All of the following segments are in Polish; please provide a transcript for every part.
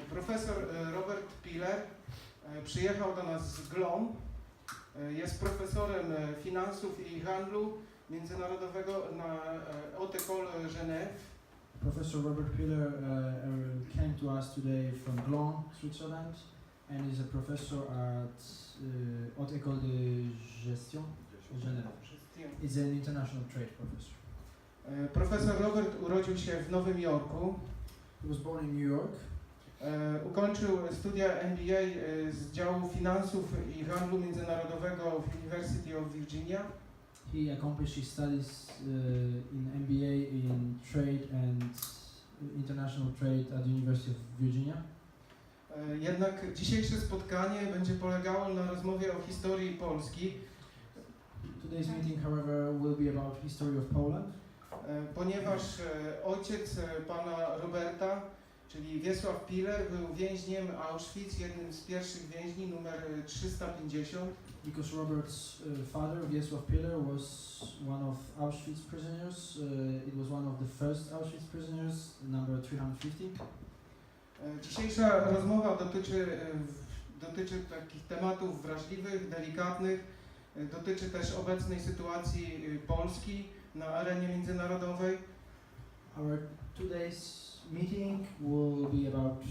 Profesor Robert Piller przyjechał do nas z Glon. Jest profesorem finansów i handlu międzynarodowego na Haute École Genève. Professor Robert Piller came to us today from Glon, Switzerland, and is a professor at Haute École de Gestion, Genève. He's an international trade professor. Profesor Robert urodził się w Nowym Jorku. He was born in New York. Ukończył studia MBA z działu finansów i handlu międzynarodowego w University of Virginia. He accomplished his studies in MBA in trade and international trade at the University of Virginia. Jednak dzisiejsze spotkanie będzie polegało na rozmowie o historii Polski. Today's meeting, however, will be about history of Poland. Ponieważ ojciec pana Roberta, czyli Wiesław Piller, był więźniem Auschwitz, jednym z pierwszych więźni, numer 350. Because Robert's father, Wiesław Piller, was one of Auschwitz prisoners. It was one of the first Auschwitz prisoners, number 350. Dzisiejsza rozmowa dotyczy takich tematów wrażliwych, delikatnych. Dotyczy też obecnej sytuacji Polski na arenie międzynarodowej. Our today's meeting will be about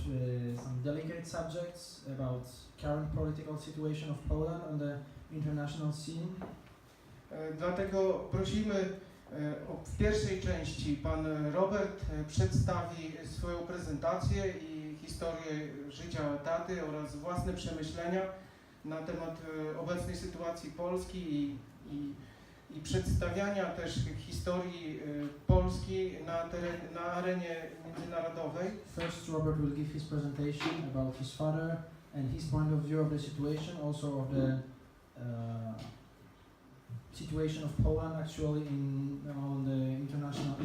some delicate subjects about current political situation of Poland on the international scene. Dlatego prosimy, w pierwszej części pan Robert przedstawi swoją prezentację i historię życia taty oraz własne przemyślenia na temat obecnej sytuacji Polski i przedstawiania też historii Polski na arenie międzynarodowej. First, Robert will give his presentation about his father and his point of view of the situation, also of the situation of Poland actually in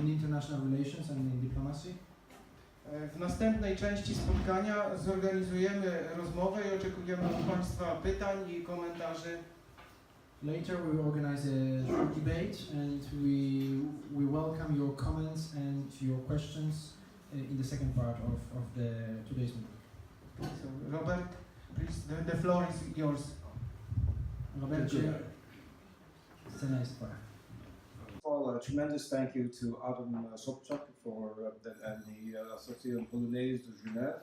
international relations and in diplomacy. W następnej części spotkania zorganizujemy rozmowę i oczekujemy od Państwa pytań i komentarzy. Later we will organize a short debate and we welcome your comments and your questions in the second part of today's meeting. So, Robert, please, the floor is yours. Robercie, scena jest twoja. First of all, a tremendous thank you to Adam Sobczak and the Association Polonaise de Genève.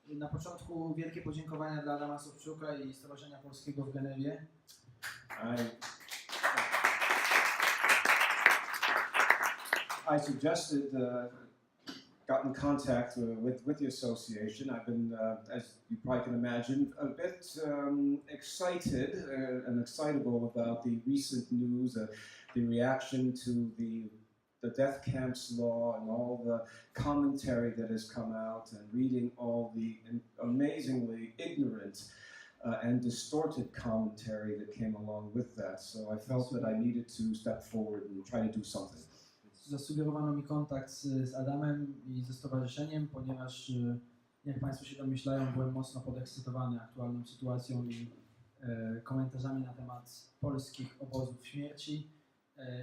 Na początku wielkie podziękowania dla Adama Sobczuka i Stowarzyszenia Polskiego w Genewie. I suggested, got in contact with the association. I've been, as you probably can imagine, a bit excited and excitable about the recent news, the reaction to the death camps law and all the commentary that has come out, and reading all the amazingly ignorant and distorted commentary that came along with that. So I felt that I needed to step forward and try to do something. Zasugerowano mi kontakt z Adamem i ze stowarzyszeniem, ponieważ, jak Państwo się domyślają, byłem mocno podekscytowany aktualną sytuacją i komentarzami na temat polskich obozów śmierci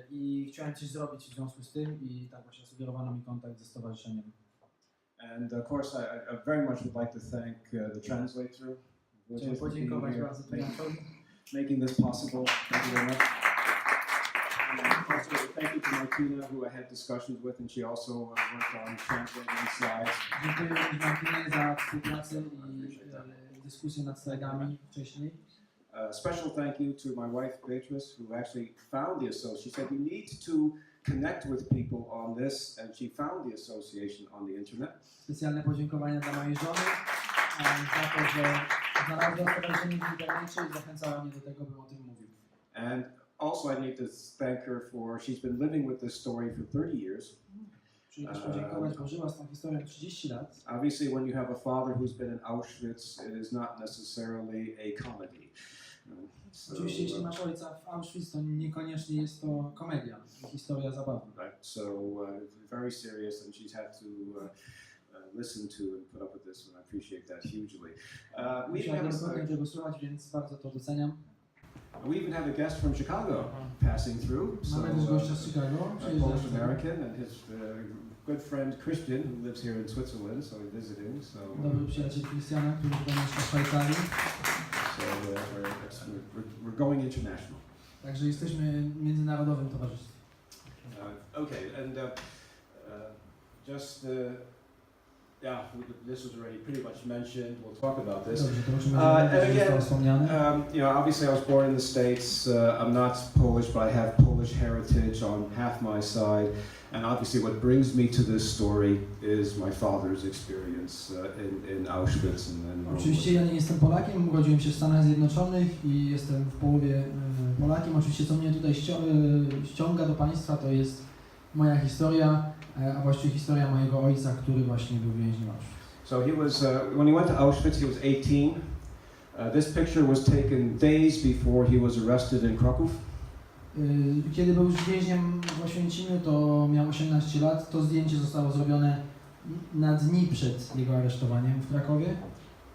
i chciałem coś zrobić w związku z tym i tak właśnie sugerowano mi kontakt ze stowarzyszeniem. And of course I very much would like to thank the translator. Chciałem podziękować bardzo tłumaczowi. Making this possible. Thank you very much. Also, thank you to Martina, who I had discussions with, and she also worked on translating slides. Dziękuję Martinie za współpracę i dyskusję nad slajdami wcześniej. Special thank you to my wife Beatrice, who actually found the association. She said you need to connect with people on this, and she found the association on the internet. Specjalne podziękowania dla mojej żony za to, że znalazła stowarzyszenie w internecie i zachęcała mnie do tego, bym o tym mówił. And also I need to thank her for, she's been living with this story for 30 years. Czyli też podziękować, bo żyła z tą historią 30 lat. Obviously when you have a father who's been in Auschwitz, it is not necessarily a comedy. Oczywiście jeśli masz ojca w Auschwitz, to niekoniecznie jest to komedia, historia zabawna. Right, so very serious, and she's had to listen to and put up with this, and I appreciate that hugely. Musiałem wielokrotnie tego słuchać, więc bardzo to doceniam. We even have a guest from Chicago passing through. Mamy też gościa z Chicago, Polish American, and his good friend Christian, who lives here in Switzerland, so he's visiting. So, Dobry przyjaciel Christiana, który tutaj mieszka w Szwajcarii. We're going international. Także jesteśmy w międzynarodowym towarzystwie. Okay, and this was already pretty much mentioned. We'll talk about this. Dobrze, to już and będzie again, wspomniane. Obviously I was born in the States. I'm not Polish, but I have Polish heritage on half my side. And obviously what brings me to this story is my father's experience in Auschwitz and Oczywiście ja nie jestem Polakiem, urodziłem się w Stanach Zjednoczonych i jestem w połowie Polakiem. Oczywiście co mnie tutaj ściąga do państwa, to jest moja historia, a właściwie historia mojego ojca, który właśnie był więźniem Auschwitz. So he was, when he went to Auschwitz, he was 18. This picture was taken days before he was arrested in Kraków. Kiedy był już więźniem w Oświęcimiu, to miał 18 lat. To zdjęcie zostało zrobione na dni przed jego aresztowaniem w Krakowie.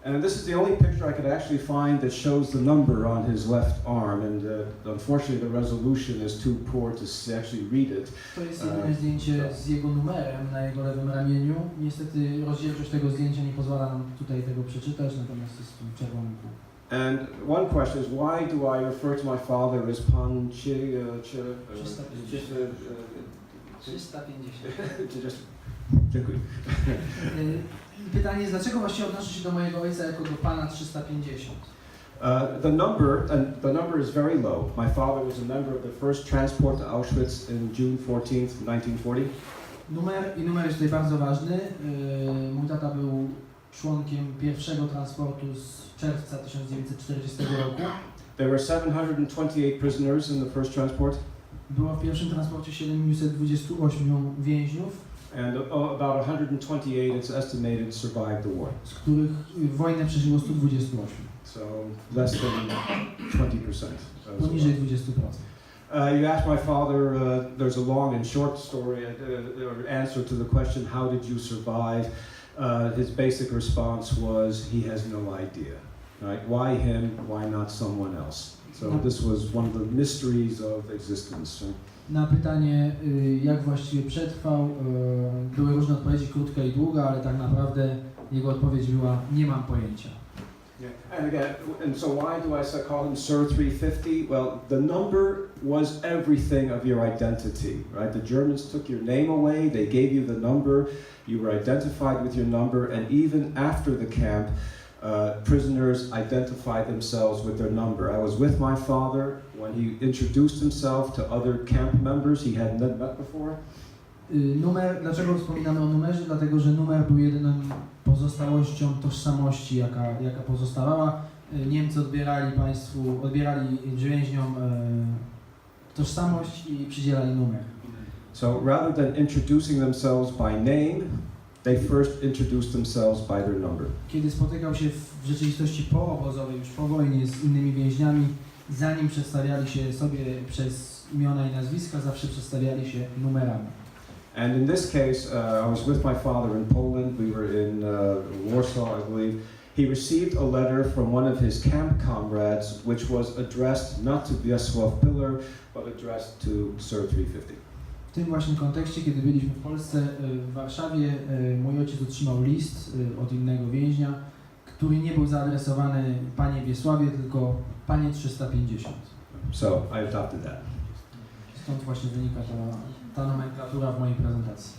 And this is the only picture I could actually find that shows the number on his left arm, and unfortunately the resolution is too poor to actually read it. To jest jedyne zdjęcie z jego numerem na jego lewym ramieniu. Niestety rozdzielczość tego zdjęcia nie pozwala nam tutaj tego przeczytać, natomiast jest tu czerwony kół. And one question is, why do I refer to my father as Pan 350. Dziękuję. Pytanie jest, dlaczego właściwie odnoszę się do mojego ojca jako do Pana 350? The number is very low. My father was a member of the first transport to Auschwitz in June 14th, 1940. Numer jest tutaj bardzo ważny. Mój tata był członkiem pierwszego transportu z czerwca 1940 roku. There were 728 prisoners in the first transport. Było w pierwszym transporcie 728 więźniów. And about 128, it's estimated, survived the war. Z których wojnę przeżyło 128. So less than 20%. Poniżej 20%. You asked my father, there's a long and short story, or answer to the question, how did you survive? His basic response was, he has no idea. Right? Why him? Why not someone else? So this was one of the mysteries of existence. Right? Na pytanie, jak właściwie przetrwał, były różne odpowiedzi, krótka i długa, ale tak naprawdę jego odpowiedź była, nie mam pojęcia. Yeah. And so why do I call him Sir 350? Well, the number was everything of your identity, right? The Germans took your name away, they gave you the number, you were identified with your number, and even after the camp, prisoners identified themselves with their number. I was with my father when he introduced himself to other camp members he had not met before. Dlaczego wspominamy o numerze? Dlatego, że numer był jedyną pozostałością tożsamości, jaka pozostawała. Niemcy odbierali więźniom tożsamość i przydzielali numer. So rather than introducing themselves by name, they first introduced themselves by their number. Kiedy spotykał się w rzeczywistości poobozowej, już po wojnie z innymi więźniami, zanim przedstawiali się sobie przez imiona i nazwiska, zawsze przedstawiali się numerami. And in this case, I was with my father in Poland. We were in Warsaw, I believe. He received a letter from one of his camp comrades, which was addressed not to Wiesław Piller, but addressed to Sir 350. W tym właśnie kontekście, kiedy byliśmy w Polsce, w Warszawie, mój ojciec otrzymał list od innego więźnia, który nie był zaadresowany Panie Wiesławie, tylko Panie 350. So I adopted that. Stąd właśnie wynika ta nomenklatura w mojej prezentacji.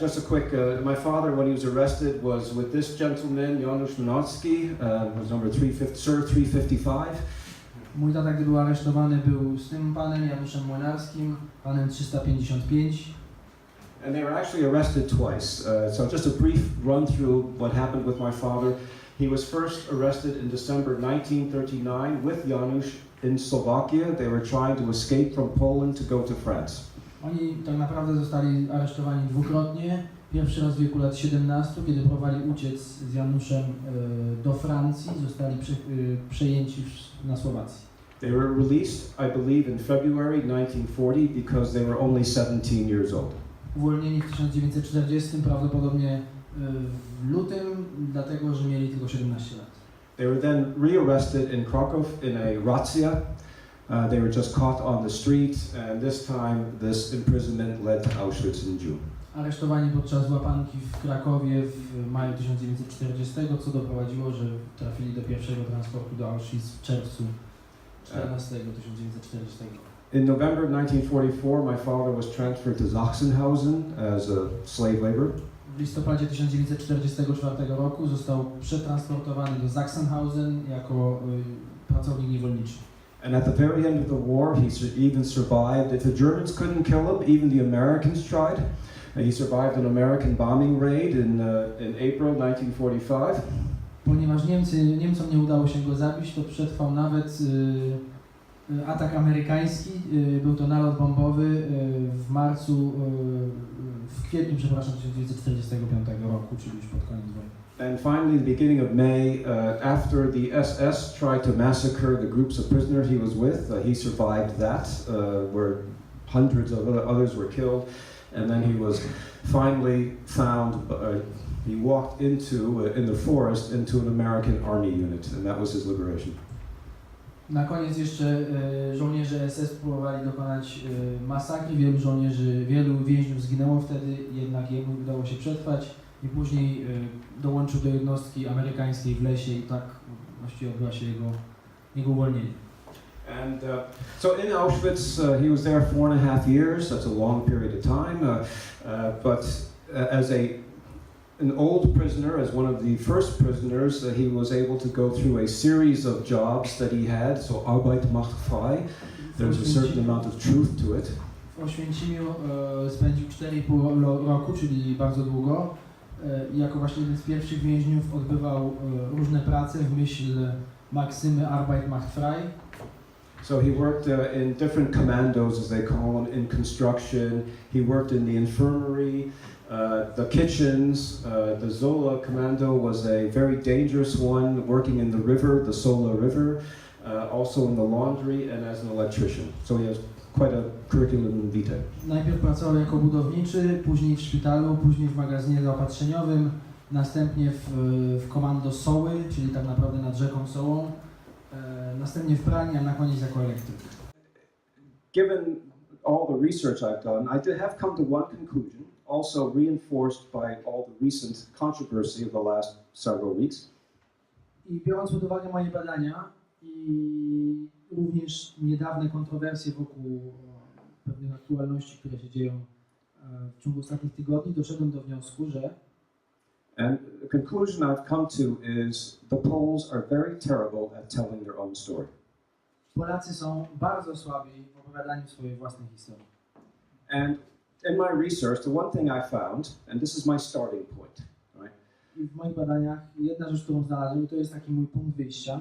Just a quick, my father, when he was arrested, was with this gentleman, Janusz Minocki, was number 350, Sir 355. Mój tata, gdy był aresztowany, był z tym panem Januszem Młynarskim, panem 355. And they were actually arrested twice. So just a brief run through what happened with my father. He was first arrested in December 1939 with Janusz in Slovakia. They were trying to escape from Poland to go to France. Oni tak naprawdę zostali aresztowani dwukrotnie. Pierwszy raz w wieku lat 17, kiedy próbowali uciec z Januszem do Francji, zostali przejęci na Słowacji. They were released, I believe, in February 1940 because they were only 17 years old. Uwolnieni w 1940, prawdopodobnie w lutym, dlatego że mieli tylko 17 lat. They were then rearrested in Kraków in a razzia. They were just caught on the street, and this time this imprisonment led to Auschwitz in June. aresztowani podczas łapanki w Krakowie w maju 1940, co doprowadziło, że trafili do pierwszego transportu do Auschwitz w czerwcu 1940. In November 1944, my father was transferred to Sachsenhausen as a slave labor. W listopadzie 1944 roku został przetransportowany do Sachsenhausen jako pracownik niewolniczy. And at the very end of the war, even survived. If the Germans couldn't kill him, even the Americans tried. He survived an American bombing raid in April 1945. Ponieważ Niemcom nie udało się go zabić, to przetrwał nawet atak amerykański. Był to nalot bombowy w kwietniu, 1945 roku, czyli już pod koniec wojny. And finally, the beginning of May, after the SS tried to massacre the groups of prisoners he was with, he survived that, where hundreds of others were killed. And then he was finally found, he walked in the forest, into an American army unit, and that was his liberation. Na koniec jeszcze żołnierze SS próbowali dokonać masakry. Wielu więźniów zginęło wtedy, jednak jemu udało się przetrwać i później dołączył do jednostki amerykańskiej w lesie i tak właściwie odbyła się jego uwolnienie. And so in Auschwitz, he was there 4.5 years. That's a long period of time. But as an old prisoner, as one of the first prisoners, he was able to go through a series of jobs that he had. So Arbeit macht frei. There's a certain amount of truth to it. W Oświęcimiu spędził 4,5 roku, czyli bardzo długo. Jako właśnie jeden z pierwszych więźniów odbywał różne prace w myśl maksymy Arbeit macht frei. So he worked in different commandos, as they call them, in construction. He worked in the infirmary, the kitchens. The Zola commando was a very dangerous one, working in the river, the Sola River, also in the laundry and as an electrician. So he has quite a curriculum vitae. Najpierw pracował jako budowniczy, później w szpitalu, później w magazynie zaopatrzeniowym, następnie w komando Soły, czyli tak naprawdę nad rzeką Sołą, następnie w pralni, a na koniec jako elektryk. Given all the research I've done, I have come to one conclusion, also reinforced by all the recent controversy of the last several weeks. I biorąc pod uwagę moje badania i również niedawne kontrowersje wokół pewnych aktualności, które się dzieją w ciągu ostatnich tygodni, doszedłem do wniosku, że And the conclusion I've come to is the Poles are very terrible at telling their own story. Polacy są bardzo słabi w opowiadaniu swojej własnej historii. And in my research, the one thing I found, and this is my starting point, right? I w moich badaniach jedna rzecz, którą znalazłem, to jest taki mój punkt wyjścia.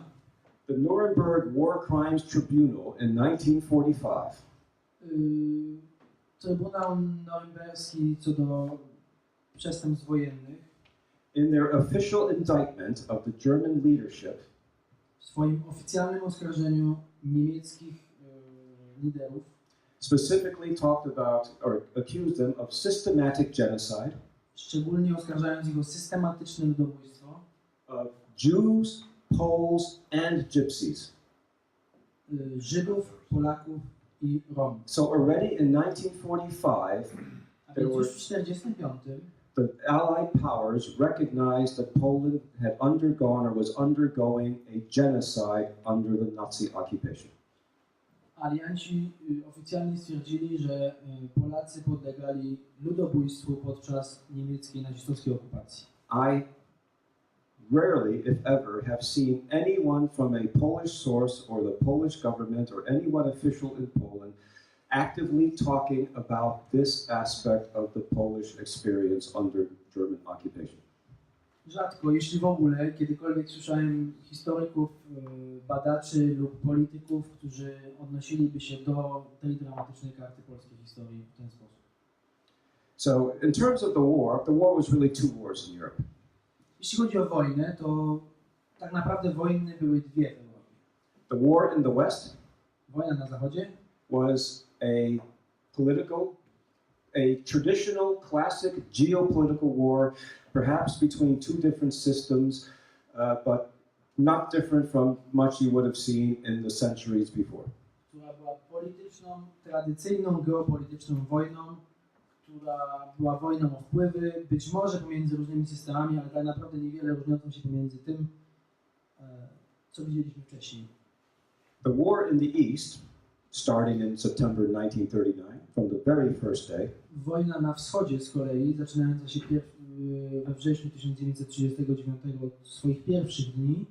The Nuremberg War Crimes Tribunal in 1945 Trybunał Norymberski co do przestępstw wojennych in their official indictment of the German leadership w swoim oficjalnym oskarżeniu niemieckich liderów specifically talked about or accused them of systematic genocide szczególnie oskarżając ich o systematyczne ludobójstwo of Jews, Poles and Gypsies. Żydów, Polaków i Romów. So already in 1945, A więc już w 1945 the Allied powers recognized that Poland had undergone or was undergoing a genocide under the Nazi occupation. alianci oficjalnie stwierdzili, że Polacy podlegali ludobójstwu podczas niemieckiej nazistowskiej okupacji. I rarely, if ever, have seen anyone from a Polish source or the Polish government or anyone official in Poland actively talking about this aspect of the Polish experience under German occupation. Rzadko, jeśli w ogóle, kiedykolwiek słyszałem historyków, badaczy lub polityków, którzy odnosiliby się do tej dramatycznej karty polskiej historii w ten sposób. So, in terms of the war was really two wars in Europe. Jeśli chodzi o wojnę, to tak naprawdę wojny były dwie w Europie. The war in the West Wojna na zachodzie was a traditional, classic geopolitical war, perhaps between two different systems, but not different from much you would have seen in the centuries before. która była polityczną, tradycyjną, geopolityczną wojną, która była wojną o wpływy, być może pomiędzy różnymi systemami, ale tak naprawdę niewiele różniącą się pomiędzy tym, co widzieliśmy wcześniej. The war in the East, starting in September 1939, from the very first day, Wojna na wschodzie z kolei, zaczynająca się we wrześniu 1939 od swoich pierwszych dni,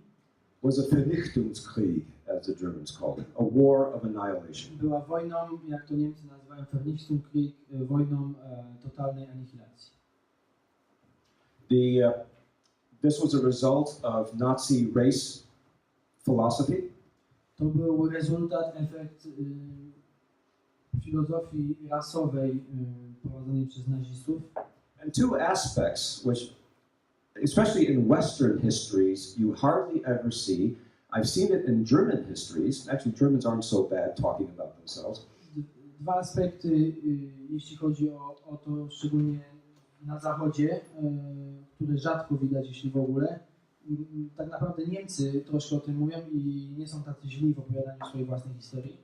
was a Vernichtungskrieg, as the Germans called it, a war of annihilation. była wojną, jak to Niemcy nazywają, Vernichtungskrieg, wojną totalnej anihilacji. This was a result of Nazi race philosophy, To był rezultat, efekt filozofii rasowej prowadzonej przez nazistów. and two aspects which, especially in Western histories, you hardly ever see. I've seen it in German histories. Actually, Germans aren't so bad talking about themselves. Dwa aspekty, jeśli chodzi o to, szczególnie na zachodzie, które rzadko widać, jeśli w ogóle. Tak naprawdę Niemcy troszkę o tym mówią i nie są tacy źli w opowiadaniu swojej własnej historii.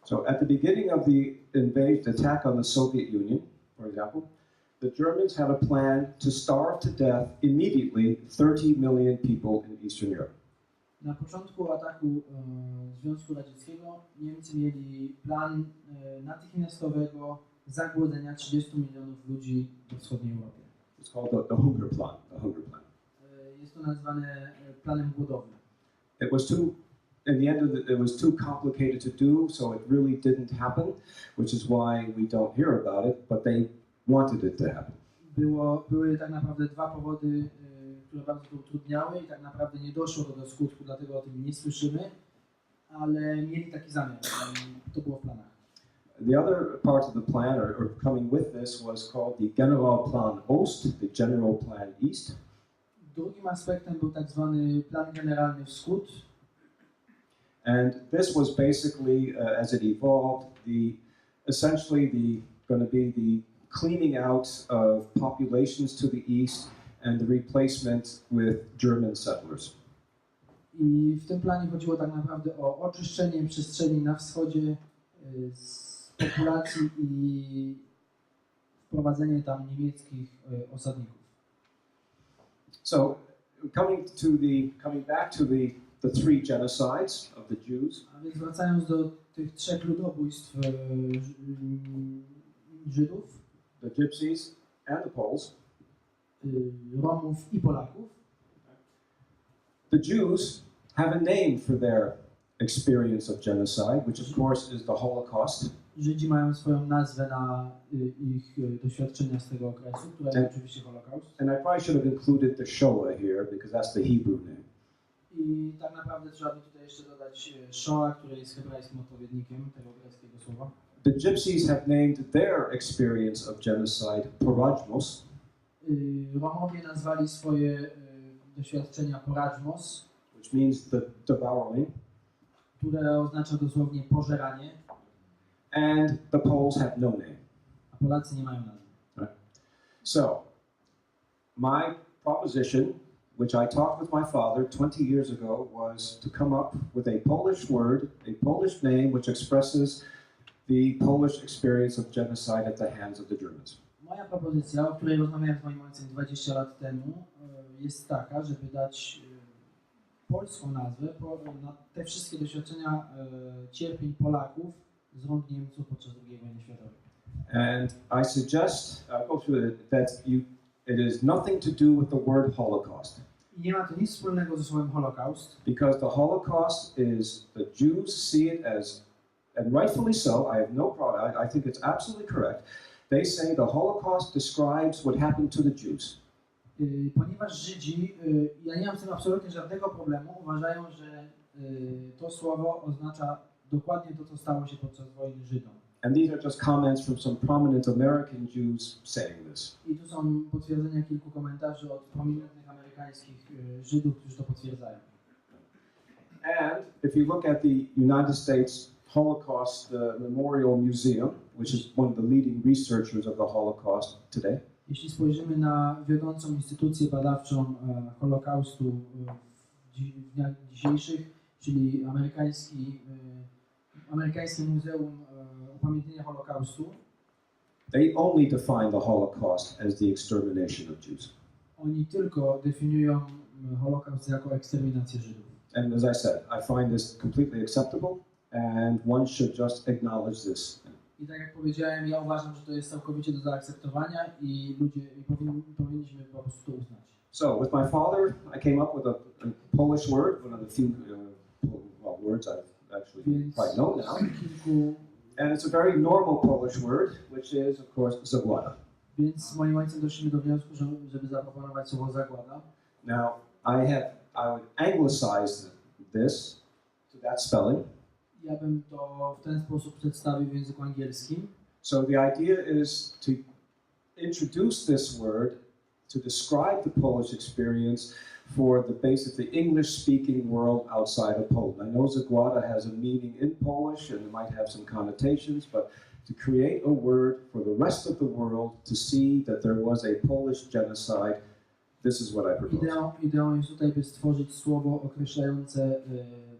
So, at the beginning of the attack on the Soviet Union, for example, the Germans had a plan to starve to death immediately 30 million people in Eastern Europe. Na początku ataku Związku Radzieckiego Niemcy mieli plan natychmiastowego zagłodzenia 30 milionów ludzi we wschodniej Europie. It's called the Hunger Plan. The Hunger Plan. Jest to nazwane planem głodowym. It was too, in the end of it was too complicated to do, so it really didn't happen, which is why we don't hear about it. But they wanted it to happen. Były tak naprawdę dwa powody, które bardzo to utrudniały i tak naprawdę nie doszło do skutku, dlatego o tym nie słyszymy, ale mieli taki zamiar, to było w planach. The other part of the plan, or coming with this, was called the Generalplan Ost, the General Plan East. Drugim aspektem był tak zwany plan generalny Wschód. And this was basically, as it evolved, essentially going to be the cleaning out of populations to the east and the replacement with German settlers. I w tym planie chodziło tak naprawdę o oczyszczenie przestrzeni na wschodzie z populacji i wprowadzenie tam niemieckich osadników. So, coming back to the three genocides of the Jews. A więc wracając do tych trzech ludobójstw Żydów, The Gypsies and the Poles. Romów i Polaków. The Jews have a name for their experience of genocide, which of course is the Holocaust. Żydzi mają swoją nazwę na ich doświadczenia z tego okresu, która jest oczywiście Holokaust. And I probably should have included the Shoah here because that's the Hebrew name. I tak naprawdę trzeba by tutaj jeszcze dodać Shoah, który jest hebrajskim odpowiednikiem tego greckiego słowa. The Gypsies have named their experience of genocide Porajmos. Romowie nazwali swoje doświadczenia Porajmos, which means the devouring, które oznacza dosłownie pożeranie, and the Poles have no name. a Polacy nie mają nazwy. So, my proposition, which I talked with my father 20 years ago, was to come up with a Polish word, a Polish name, which expresses the Polish experience of genocide at the hands of the Germans. Moja propozycja, o której rozmawiałem z moim ojcem 20 lat temu, jest taka, żeby dać polską nazwę na te wszystkie doświadczenia cierpień Polaków z rąk Niemców podczas II wojny światowej. And I suggest, go through it, that it is nothing to do with the word Holocaust. I nie ma to nic wspólnego ze słowem Holokaust, Because the Holocaust is, the Jews see it as, and rightfully so, I have no problem, I think it's absolutely correct. They say the Holocaust describes what happened to the Jews. Ponieważ Żydzi, ja nie mam z tym absolutnie żadnego problemu, uważają, że to słowo oznacza dokładnie to, co stało się podczas wojny Żydom. And these are just comments from some prominent American Jews saying this. I tu są potwierdzenia kilku komentarzy od prominentnych amerykańskich Żydów, którzy to potwierdzają. And if you look at the United States Holocaust Memorial Museum, which is one of the leading researchers of the Holocaust today, Jeśli spojrzymy na wiodącą instytucję badawczą Holokaustu w dniach dzisiejszych, czyli Amerykańskie Muzeum Upamiętnienia Holokaustu, They only define the Holocaust as the extermination of Jews. Oni tylko definiują Holokaust jako eksterminację Żydów. And as I said, I find this completely acceptable, and one should just acknowledge this. I tak jak powiedziałem, ja uważam, że to jest całkowicie do zaakceptowania i powinniśmy po prostu to uznać. So, with my father, I came up with a Polish word, one of the few words I've actually Więc quite know now. kilku, And it's a very normal Polish word, which is, of course, zagłada. więc z moim ojcem doszliśmy do wniosku, żeby zaproponować słowo zagłada. Now, I would anglicize this to that spelling. Ja bym to w ten sposób przedstawił w języku angielskim. So the idea is to introduce this word to describe the Polish experience for the English-speaking world outside of Poland. I know zagłada has a meaning in Polish and it might have some connotations, but to create a word for the rest of the world to see that there was a Polish genocide, this is what I propose. Ideą jest tutaj, by stworzyć słowo określające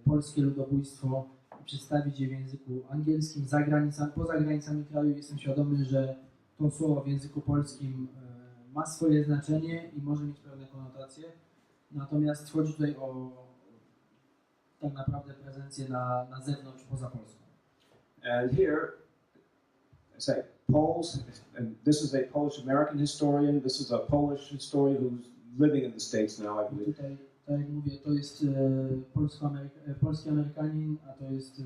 polskie ludobójstwo i przedstawić je w języku angielskim poza granicami kraju. Jestem świadomy, że to słowo w języku polskim ma swoje znaczenie i może mieć pewne konotacje. Natomiast chodzi tutaj o tak naprawdę prezencję na zewnątrz, poza Polską. And here, I say Poles, and this is a Polish-American historian, this is a Polish historian who's living in the States now, I believe. Tutaj, tak jak mówię, to jest polski Amerykanin, a to jest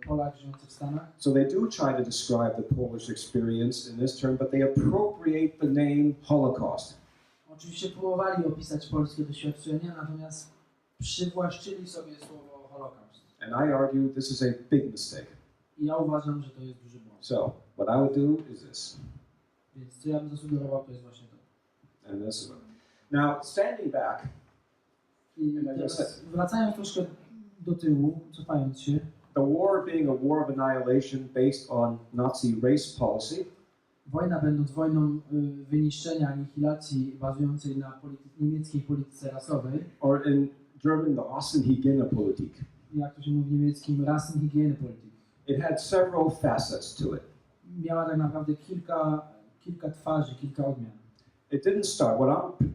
Polak żyjący w Stanach. So they do try to describe the Polish experience in this term, but they appropriate the name Holocaust. Oczywiście próbowali opisać polskie doświadczenia, natomiast przywłaszczyli sobie słowo Holokaust. And I argue this is a big mistake. I ja uważam, że to jest duży błąd. So what I would do is this. Więc co ja bym zasugerował, to jest właśnie to. And this is what. Now, standing back, I teraz wracając troszkę do tyłu, cofając się, the war being a war of annihilation based on Nazi race policy, wojna będąc wojną wyniszczenia, anihilacji bazującej na niemieckiej polityce rasowej, or in German, the Rassenhygienepolitik, jak to się mówi w niemieckim, Rassenhygienepolitik, it had several facets to it. miała tak naprawdę kilka twarzy, kilka odmian. It didn't start. What I'm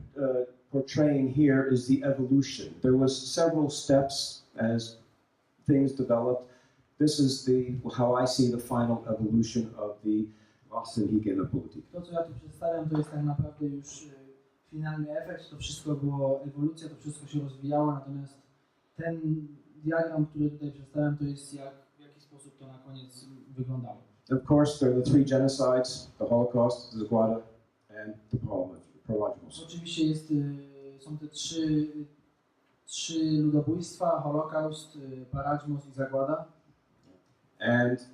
portraying here is the evolution. There was several steps as things developed. This is how I see the final evolution of the Rassenhygienepolitik. To, co ja tu przedstawiam, to jest tak naprawdę już finalny efekt. To wszystko było ewolucja, to wszystko się rozwijało, natomiast ten diagram, który tutaj przedstawiam, to jest w jaki sposób to na koniec wyglądało. Of course, there are the three genocides, the Holocaust, Zagłada, and the Prologimos. Oczywiście są te trzy ludobójstwa, Holokaust, Paragimos i Zagłada. And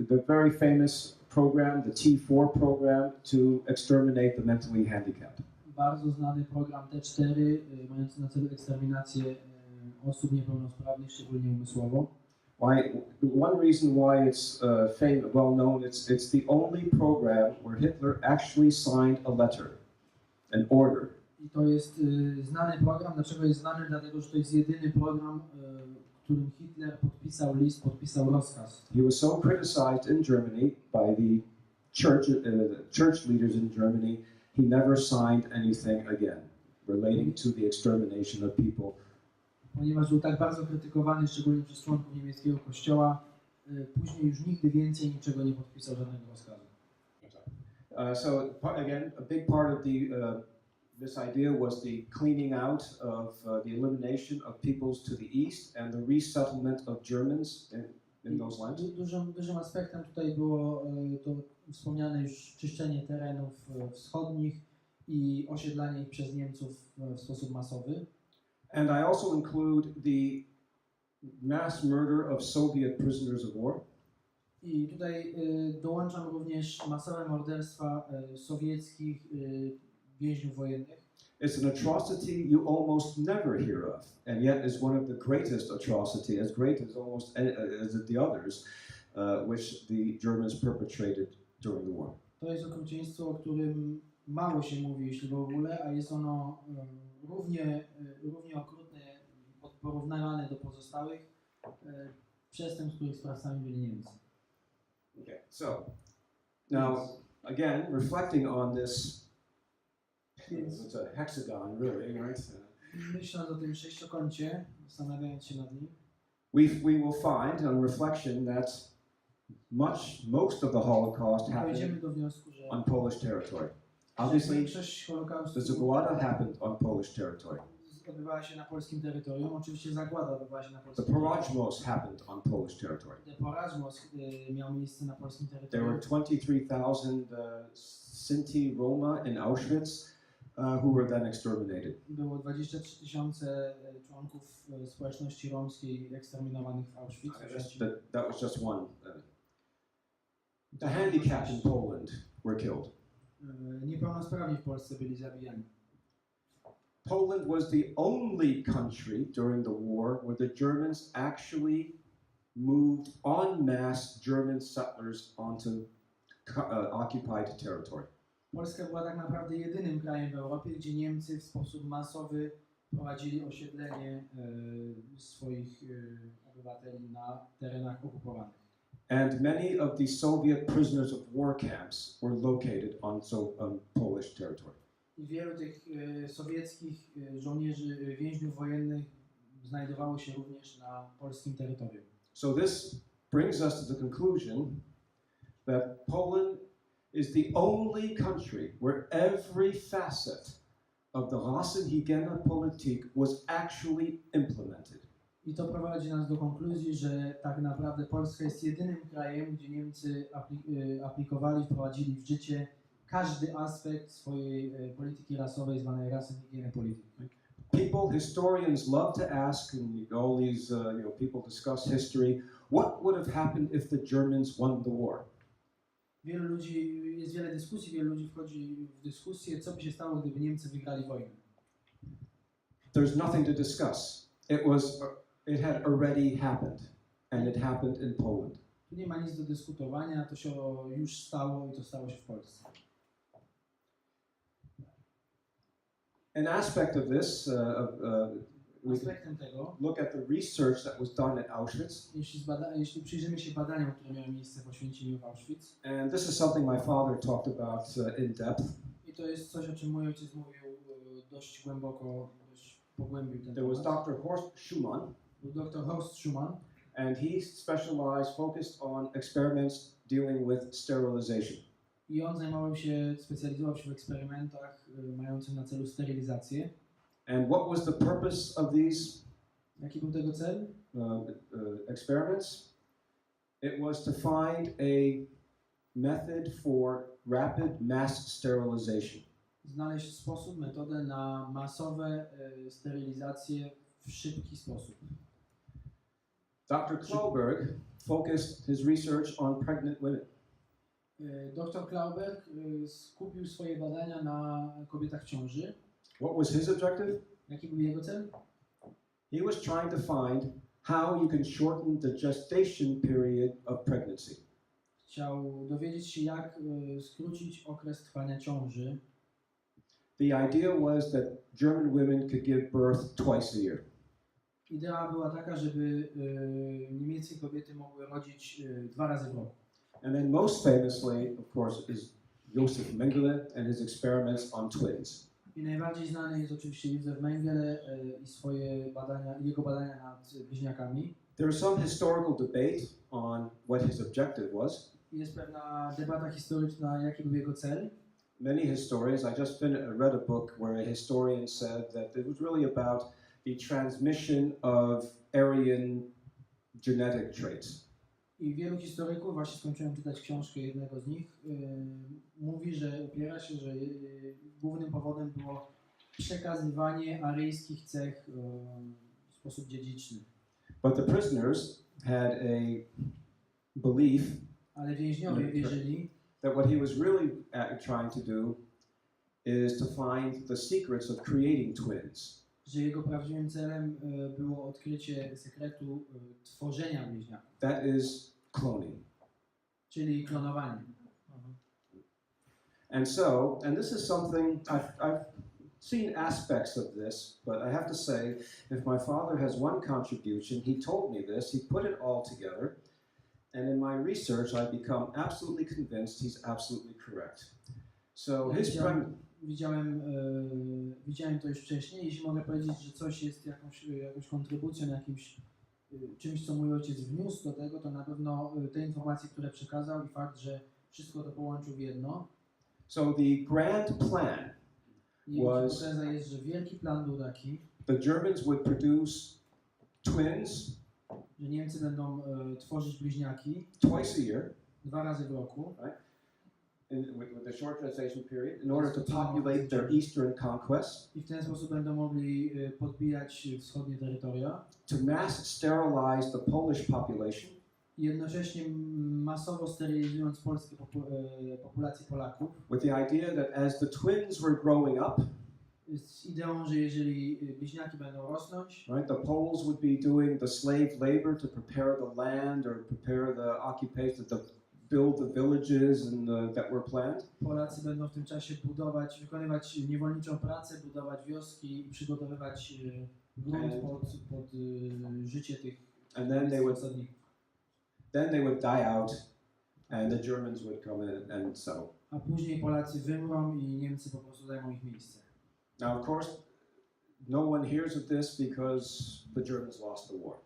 the very famous program, the T4 program, to exterminate the mentally handicapped. Bardzo znany program T4, mający na celu eksterminację osób niepełnosprawnych, szczególnie umysłowo. One reason why it's well known, it's the only program where Hitler actually signed a letter, an order. I to jest znany program. Dlaczego jest znany? Dlatego, że to jest jedyny program, w którym Hitler podpisał rozkaz. He was so criticized in Germany by the church leaders in Germany, he never signed anything again relating to the extermination of people. Ponieważ był tak bardzo krytykowany, szczególnie przez członków niemieckiego kościoła, później już nigdy więcej niczego nie podpisał, żadnego rozkazu. So again, a big part of this idea was the cleaning out of the elimination of peoples to the east and the resettlement of Germans in those lands. Dużym aspektem tutaj było to wspomniane już czyszczenie terenów wschodnich i osiedlanie ich przez Niemców w sposób masowy. And I also include the mass murder of Soviet prisoners of war. I tutaj dołączam również masowe morderstwa sowieckich więźniów wojennych. It's an atrocity you almost never hear of, and yet is one of the greatest atrocity, as great as almost as the others, which the Germans perpetrated during the war. To jest okrucieństwo, o którym mało się mówi, jeśli w ogóle, a jest ono równie okrutne, porównywane do pozostałych przestępstw, których sprawcami byli Niemcy. Okay, so Now, again, reflecting on this, Więc it's a hexagon, really, right? myśląc o tym sześciokącie, zastanawiając się nad nim, We will find on reflection that most of the Holocaust dojdziemy happened do wniosku, że on Polish territory. Obviously, większość the Holokaustu Zagłada happened on Polish territory. odbywała się na polskim terytorium. Oczywiście zagłada odbywała się na The polskim terytorium. Porajmos happened on Polish territory. Porajmos miał miejsce na polskim There terytorium. were 23,000 Sinti Roma in Auschwitz who were then exterminated. Było 23 tysiące członków społeczności romskiej eksterminowanych w Auschwitz. That was just one. The handicapped in Poland were killed. Niepełnosprawni w Polsce byli zabijani. Poland was the only country during the war where the Germans actually moved en masse German settlers onto occupied territory. Polska była tak naprawdę jedynym krajem w Europie, gdzie Niemcy w sposób masowy prowadzili osiedlenie swoich obywateli na terenach okupowanych. And many of the Soviet prisoners of war camps were located on Polish territory. I wielu tych sowieckich żołnierzy, więźniów wojennych znajdowało się również na polskim terytorium. So this brings us to the conclusion that Poland is the only country where every facet of the Rassenhygienepolitik was actually implemented. I to prowadzi nas do konkluzji, że tak naprawdę Polska jest jedynym krajem, gdzie Niemcy aplikowali, wprowadzili w życie każdy aspekt swojej polityki rasowej zwanej Rassenhygienepolitik. People, historians love to ask, and all these people discuss history, what would have happened if the Germans won the war? Wielu ludzi, jest wiele dyskusji, wielu ludzi wchodzi w dyskusję, co by się stało, gdyby Niemcy wygrali wojnę. There's nothing to discuss. It had already happened, and it happened in Poland. Tu nie ma nic do dyskutowania, to się już stało i to stało się w Polsce. An aspect of this, we can Aspektem tego, look at the research that was done at Auschwitz, jeśli przyjrzymy się badaniom, które miały miejsce w Oświęcimiu w Auschwitz, and this is something my father talked about in depth. i to jest coś, o czym mój ojciec mówił dość głęboko, dość pogłębił ten There was temat. Dr. Horst Schumann, Był dr Horst Schumann and he focused on experiments dealing with sterilization. i on specjalizował się w eksperymentach mających na celu sterylizację. And what was the purpose of these Jaki był tego cel? experiments? It was to find a method for rapid mass sterilization. Znaleźć sposób, metodę na masowe sterylizacje w szybki sposób. Dr. Klauberg focused his research on pregnant women. Dr Klauberg skupił swoje badania na kobietach w ciąży. What was his objective? Jaki był jego cel? He was trying to find how you can shorten the gestation period of pregnancy. Chciał dowiedzieć się, jak skrócić okres trwania ciąży. The idea was that German women could give birth twice a year. Idea była taka, żeby niemieckie kobiety mogły rodzić 2 razy w roku. And then most famously, of course, is Josef Mengele and his experiments on twins. I najbardziej znany jest oczywiście Józef Mengele i jego badania nad bliźniakami. There is some historical debate on what his objective was. Jest pewna debata historyczna, jaki był jego cel. Many historians, I just read a book where a historian said that it was really about the transmission of Aryan genetic traits. I wielu historyków, właśnie skończyłem czytać książkę jednego z nich, mówi, że opiera się, że głównym powodem było przekazywanie aryjskich cech w sposób dziedziczny. But the prisoners had a belief Ale więźniowie wierzyli, that what he was really trying to do is to find the secrets of creating twins. że jego prawdziwym celem było odkrycie sekretu tworzenia bliźniaków, That is cloning. czyli klonowanie. And this is something I've seen aspects of this, but I have to say, if my father has one contribution, he told me this, he put it all together, And in my research, I've become absolutely convinced he's absolutely correct. So his Widziałem to już wcześniej. Jeśli mogę powiedzieć, że coś jest jakąś kontrybucją, jakimś czymś, co mój ojciec wniósł do tego, to na pewno te informacje, które przekazał i fakt, że wszystko to połączył w jedno. So the grand plan I hipoteza jest, że wielki plan był taki, the Germans would produce twins że Niemcy będą tworzyć bliźniaki twice a year, 2 razy w roku. with a short gestation period, in order to populate their eastern conquests, I w ten sposób będą mogli podbijać wschodnie terytoria. to mass sterilize the Polish population, I jednocześnie masowo sterylizując polskie populację Polaków. with the idea that as the twins were growing up, Z ideą, że jeżeli bliźniaki będą rosnąć, right, the Poles would be doing the slave labor to prepare the land or prepare the occupation, to build the villages that were planned. Polacy będą w tym czasie wykonywać niewolniczą pracę, budować wioski i przygotowywać grunt pod życie tych And then they would osadników. die out, and the Germans would come in and settle. A później Polacy wymrą i Niemcy po prostu zajmą ich miejsce. Now, of course, no one hears of this because the Germans lost the war.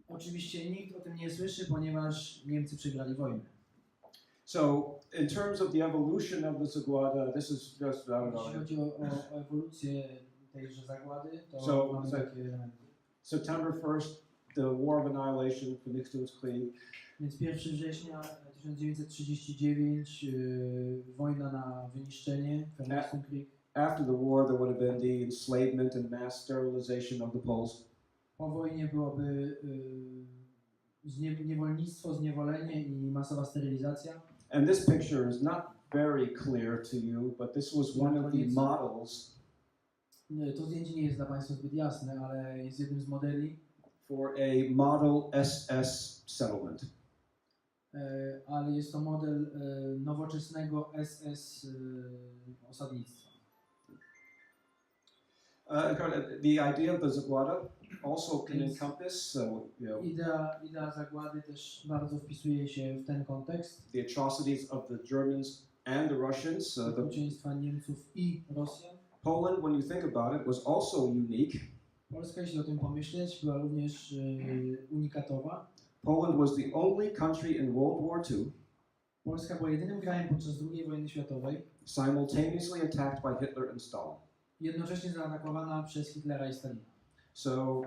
Oczywiście nikt o tym nie słyszy, ponieważ Niemcy przegrali wojnę. So, in terms of the evolution of the Zagłada, this is just, I don't know. Jeśli chodzi o ewolucję tejże zagłady, to So, mamy so- takie elementy. September 1st, the War of Annihilation, Vernichtungskrieg. Więc 1 września 1939 wojna na wyniszczenie, Vernichtungskrieg. After the war, there would have been the enslavement and mass sterilization of the Poles. Po wojnie byłoby niewolnictwo, zniewolenie i masowa sterylizacja. And this picture is not very clear to you, but this was one of the models To zdjęcie nie jest dla Państwa zbyt jasne, ale jest jednym z modeli, for a model SS settlement. ale jest to model nowoczesnego SS osadnictwa. The idea of the Zagłada also can Yes. encompass, Idea zagłady też bardzo wpisuje się w ten kontekst. the atrocities of the Germans and the Russians. Okrucieństwa Niemców i Rosjan. Poland, when you think about it, was also unique. Polska, jeśli o tym pomyśleć, była również unikatowa. Poland was the only country in World War II Polska była jedynym krajem podczas II wojny światowej, simultaneously attacked by Hitler and Stalin. jednocześnie zaatakowana przez Hitlera i Stalina. So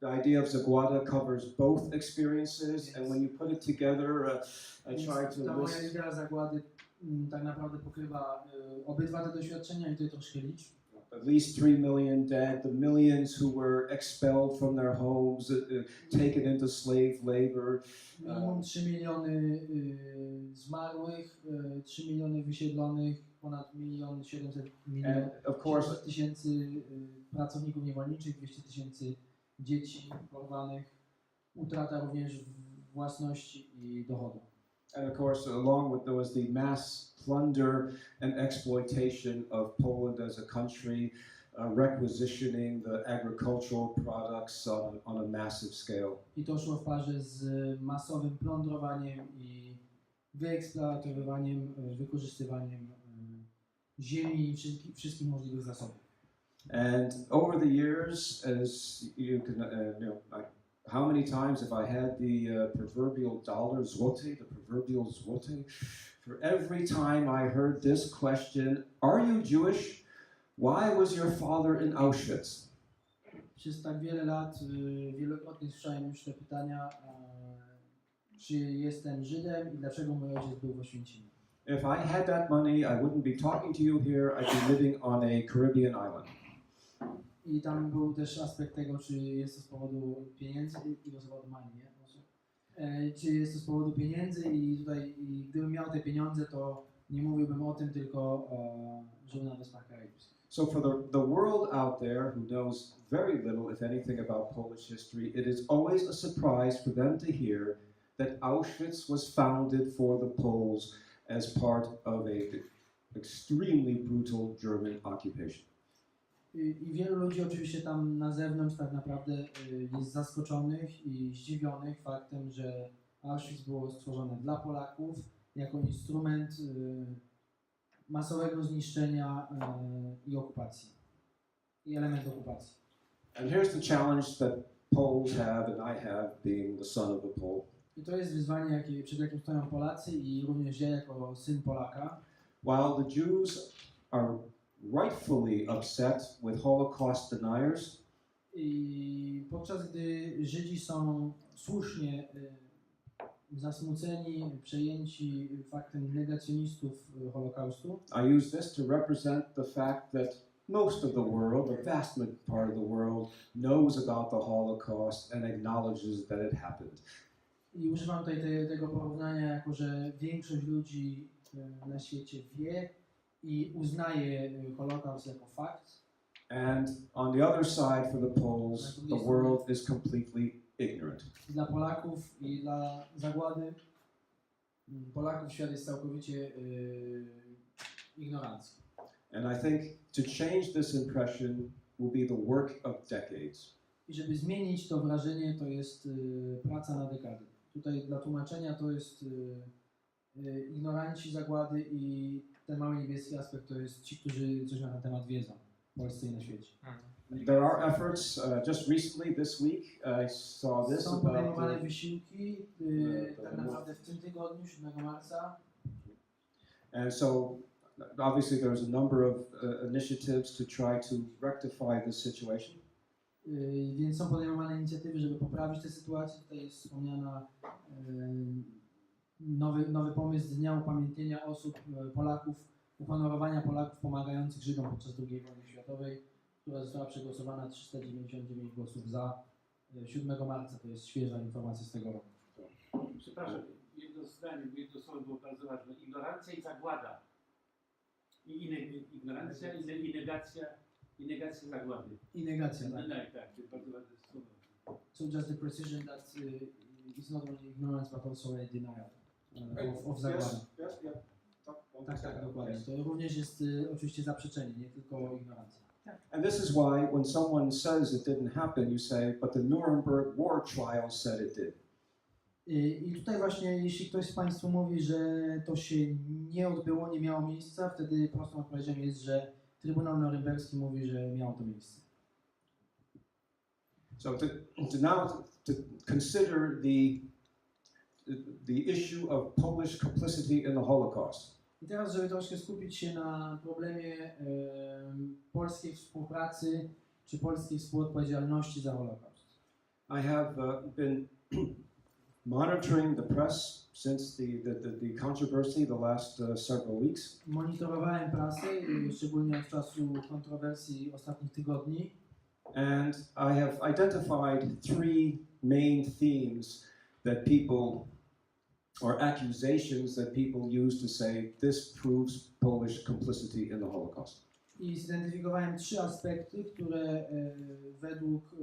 the idea of Zagłada covers both experiences, and when you put it together, I Więc tried ta to moja list idea zagłady tak naprawdę pokrywa obydwa te doświadczenia i tutaj troszkę liczb. at least 3 million dead, the millions who were expelled from their homes, taken into slave labor. Minimum 3 miliony zmarłych, 3 miliony wysiedlonych, ponad 1 700 And of course, tysięcy pracowników niewolniczych, 200 tysięcy dzieci porwanych, utrata również własności i dochodu. and of course, along with there was the mass plunder and exploitation of Poland as a country, requisitioning the agricultural products on a massive scale. I to szło w parze z masowym plądrowaniem i wyeksploatowywaniem, wykorzystywaniem ziemi i wszystkich możliwych zasobów. And over the years, as you can, how many times have I had the proverbial dollar złoty, the proverbial złoty? For every time I heard this question, are you Jewish? Why was your father in Auschwitz? Przez tak wiele lat wielokrotnie słyszałem już te pytania, czy jestem Żydem i dlaczego mój ojciec był w Oświęcimiu. If I had that money, I wouldn't be talking to you here, I'd be living on a Caribbean island. I tam był też aspekt tego, czy jest to z powodu pieniędzy i z powodu money, nie? Czy jest to z powodu pieniędzy i gdybym miał te pieniądze, to nie mówiłbym o tym, tylko żył na Wyspach Karaibskich. So for the world out there who knows very little, if anything, about Polish history, it is always a surprise for them to hear that Auschwitz was founded for the Poles as part of a extremely brutal German occupation. I wielu ludzi oczywiście tam na zewnątrz tak naprawdę jest zaskoczonych i zdziwionych faktem, że Auschwitz było stworzone dla Polaków jako instrument masowego zniszczenia i okupacji. I element okupacji. And here's the challenge that Poles have and I have, being the son of a Pole. I to jest wyzwanie, przed jakim stoją Polacy i również ja jako syn Polaka. While the Jews are rightfully upset with Holocaust deniers, I podczas gdy Żydzi są słusznie zasmuceni, przejęci faktem negacjonistów Holokaustu, I use this to represent the fact that most of the world, a vast part of the world, knows about the Holocaust and acknowledges that it happened. i używam tutaj tego porównania, jako że większość ludzi na świecie wie i uznaje Holokaust jako fakt. And on the other side, for the Poles, the world is completely ignorant. Dla Polaków i dla zagłady Polaków świat jest całkowicie ignorancki. And I think to change this impression will be the work of decades. I żeby zmienić to wrażenie, to jest praca na dekady. Tutaj dla tłumaczenia to jest ignoranci zagłady i ten mały niebieski aspekt to jest ci, którzy coś na ten temat wiedzą w Polsce i na świecie. There are efforts, just recently this week, I saw this Są about podejmowane wysiłki, tak naprawdę w tym tygodniu, 7 marca. and so obviously there's a number of initiatives to try to rectify this situation. Więc są podejmowane inicjatywy, żeby poprawić tę sytuację. Tutaj jest wspomniana nowy pomysł Dnia Upamiętnienia osób, Polaków, uhonorowania Polaków pomagających Żydom podczas II wojny światowej, która została przegłosowana 399 głosów za 7 marca. To jest świeża informacja z tego roku. Przepraszam, jedno zdanie, jedno słowo było bardzo ważne. Ignorancja i zagłada. Ignorancja i negacja zagłady. I negacja, tak. Tak, to jest bardzo ważne słowo. So just the precision that it's not only ignorance but also a denial of zagłady. Tak, dokładnie. To również jest oczywiście zaprzeczenie, nie tylko ignorancja. And this is why when someone says it didn't happen, you say, but the Nuremberg war trial said it did. I tutaj właśnie, jeśli ktoś z Państwa mówi, że to się nie odbyło, nie miało miejsca, wtedy prostą odpowiedzią jest, że Trybunał Norymberski mówi, że miało to miejsce. So to now to consider the issue of Polish complicity in the Holocaust. I teraz, żeby troszkę skupić się na problemie polskiej współpracy czy polskiej współodpowiedzialności za Holokaust. I have been monitoring the press since the controversy the last several weeks. Monitorowałem prasę, szczególnie od czasu kontrowersji ostatnich tygodni. And I have identified three main themes that people, or accusations that people use to say this proves Polish complicity in the Holocaust. I zidentyfikowałem 3 aspekty, które według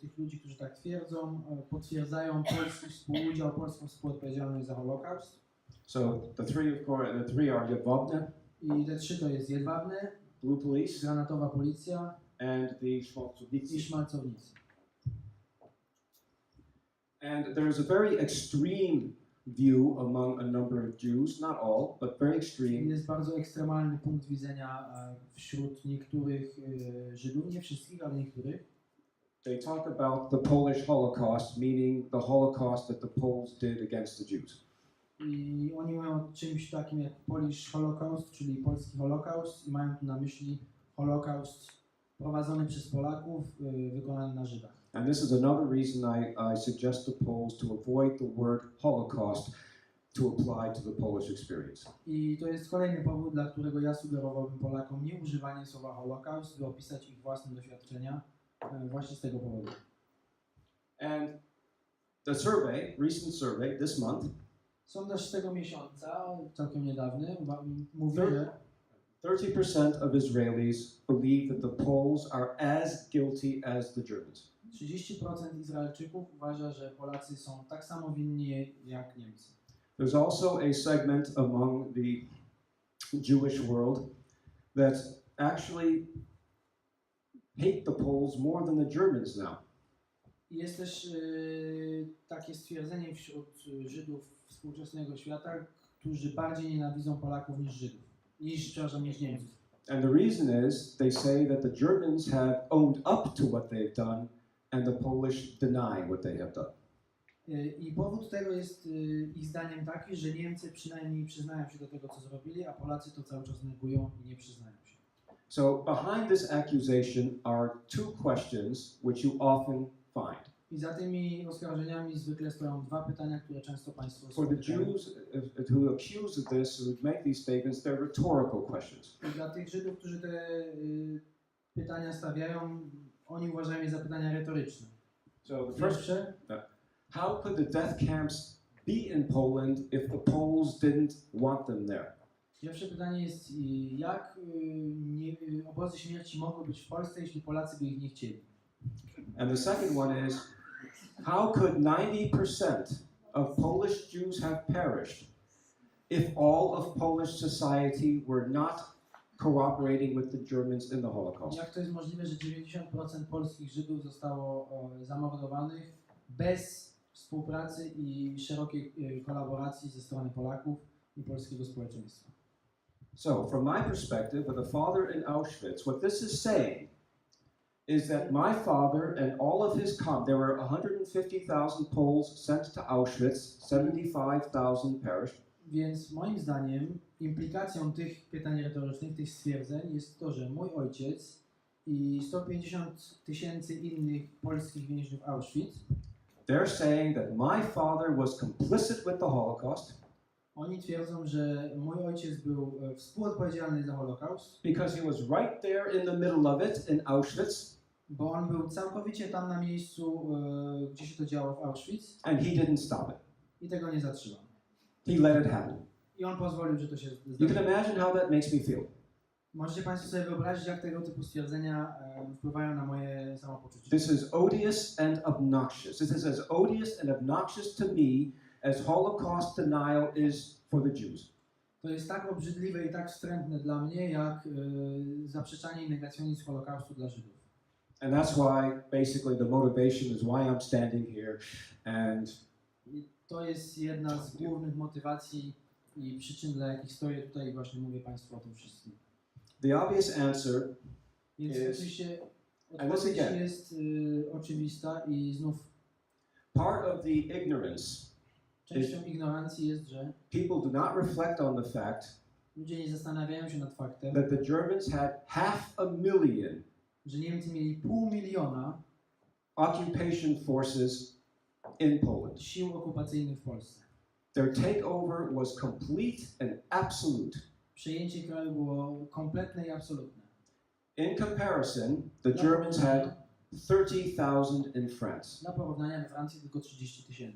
tych ludzi, którzy tak twierdzą, potwierdzają polski współudział, polską współodpowiedzialność za Holokaust. So the three are Jedwabne, I te 3 to jest Jedwabne, Blue Police, granatowa policja and the i Schmalzowice. szmalcownicy. And there is a very extreme view among a number of Jews, not all, but very extreme, Jest bardzo ekstremalny punkt widzenia wśród niektórych Żydów, nie wszystkich, ale niektórych. they talk about the Polish Holocaust, meaning the Holocaust that the Poles did against the Jews. I oni mówią o czymś takim jak Polish Holocaust, czyli polski Holokaust i mają tu na myśli Holokaust prowadzony przez Polaków, wykonany na Żydach. And this is another reason I suggest to Poles to avoid the word Holocaust to apply to the Polish experience. I to jest kolejny powód, dla którego ja sugerowałbym Polakom nie używanie słowa Holokaust, by opisać ich własne doświadczenia właśnie z tego powodu. And the survey, recent survey this month, Sondaż z tego miesiąca, całkiem niedawny, mówi, że 30% of Israelis believe that the Poles are as guilty as the Germans. 30% Izraelczyków uważa, że Polacy są tak samo winni jak Niemcy. There's also a segment among the Jewish world that actually hate the Poles more than the Germans now. I jest też takie stwierdzenie wśród Żydów współczesnego świata, którzy bardziej nienawidzą Polaków niż Żydów, niż Niemców. And the reason is they say that the Germans have owned up to what they've done and the Polish deny what they have done. I powód tego jest ich zdaniem taki, że Niemcy przynajmniej przyznają się do tego, co zrobili, a Polacy to cały czas negują i nie przyznają się. So behind this accusation are two questions which you often find. I za tymi oskarżeniami zwykle stoją dwa pytania, które często Państwo For the spotykają. Jews who accuse of this, who make these statements, they're rhetorical questions. I dla tych Żydów, którzy te pytania stawiają, oni uważają je za pytania retoryczne. So the first, Pierwsze, how could the death camps be in Poland if the Poles didn't want them there? pierwsze pytanie jest, jak obozy śmierci mogły być w Polsce, jeśli Polacy by ich nie chcieli? And the second one is, how could 90% of Polish Jews have perished if all of Polish society were not cooperating with the Germans in the Holocaust? Jak to jest możliwe, że 90% polskich Żydów zostało zamordowanych bez współpracy i szerokiej kolaboracji ze strony Polaków i polskiego społeczeństwa? So, from my perspective, with a father in Auschwitz, what this is saying is that my father and all of his there were 150,000 Poles sent to Auschwitz, 75,000 perished. Więc moim zdaniem implikacją tych pytań retorycznych, tych stwierdzeń jest to, że mój ojciec i 150 000 innych polskich więźniów Auschwitz, They're saying that my father was complicit with the Holocaust oni twierdzą, że mój ojciec był współodpowiedzialny za Holokaust, because he was right there in the middle of it in Auschwitz bo on był całkowicie tam na miejscu, gdzie się to działo w Auschwitz and he didn't stop it. i tego nie zatrzymał. He let it happen. I on pozwolił, że to się You can zdarzyło. imagine how that makes me feel. Możecie Państwo sobie wyobrazić, jak tego typu stwierdzenia wpływają na moje samopoczucie. This is odious and obnoxious. This is as odious and obnoxious to me as Holocaust denial is for the Jews. To jest tak obrzydliwe i tak wstrętne dla mnie, jak zaprzeczanie i negacjonizm Holokaustu dla Żydów. And that's why basically the motivation is why I'm standing here and I to jest jedna z głównych motywacji i przyczyn, dla jakich stoję tutaj i właśnie mówię Państwu o tym wszystkim. the obvious answer Więc Jest- oczywiście and this odpowiedź again. jest oczywista i znów part of the ignorance. częścią ignorancji jest, że People do not reflect on the fact ludzie nie zastanawiają się nad faktem, that the Germans had 500,000 że Niemcy mieli 500 000 occupation forces in Poland. sił okupacyjnych w Polsce. Their takeover was complete and absolute. Przejęcie kraju było kompletne i absolutne. In comparison, the Dla Germans porównania- had 30,000 in France. Dla porównania we Francji tylko 30 000.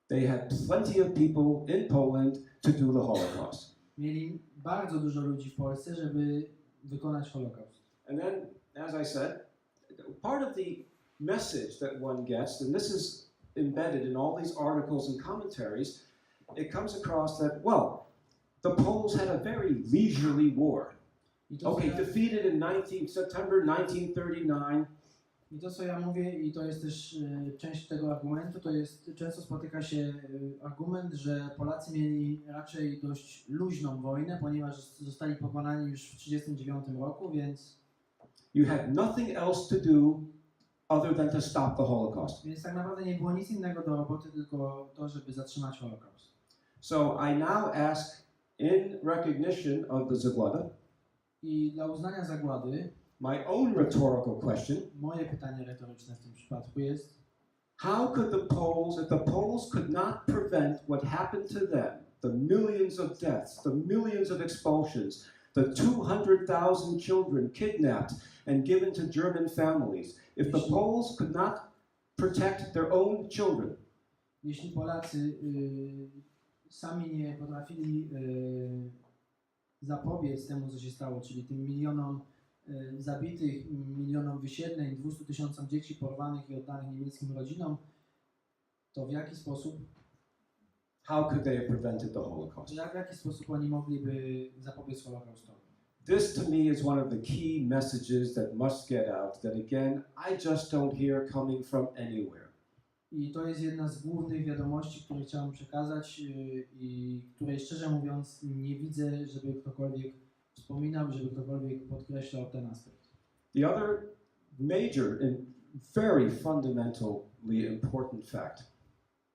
They had plenty of people in Poland to do the Holocaust. Mieli bardzo dużo ludzi w Polsce, żeby wykonać Holokaust. And then, as I said, part of the message that one gets, and this is embedded in all these articles and commentaries, it comes across that, well, the Poles had a very leisurely war. I to, Okay, co ja, defeated in September 1939. I to, co ja mówię, i to jest też część tego argumentu, to jest, często spotyka się argument, że Polacy mieli raczej dość luźną wojnę, ponieważ zostali pokonani już w 1939 roku, więc You had nothing else to do other than to stop the Holocaust. tak naprawdę nie było nic innego do roboty, tylko to, żeby zatrzymać Holokaust. So I now ask, in recognition of the Zagłada, I dla uznania zagłady, my own rhetorical question: moje pytanie retoryczne w tym przypadku jest, how could the Poles, if the Poles could not prevent what happened to them, the millions of deaths, the millions of expulsions, the 200,000 children kidnapped and given to German families, if the Poles could not protect their own children, jeśli Polacy sami nie potrafili zapobiec temu, co się stało, czyli tym milionom zabitych, milionom wysiedleń, 200 000 dzieci porwanych i oddanych niemieckim rodzinom, to w jaki sposób, how could they have prevented the Holocaust? w jaki sposób oni mogliby zapobiec Holokaustowi? This to me is one of the key messages that must get out, that again, I just don't hear coming from anywhere. I to jest jedna z głównych wiadomości, które chciałem przekazać i której szczerze mówiąc nie widzę, żeby ktokolwiek wspominał, żeby ktokolwiek podkreślał ten aspekt. The other major and very fundamentally important fact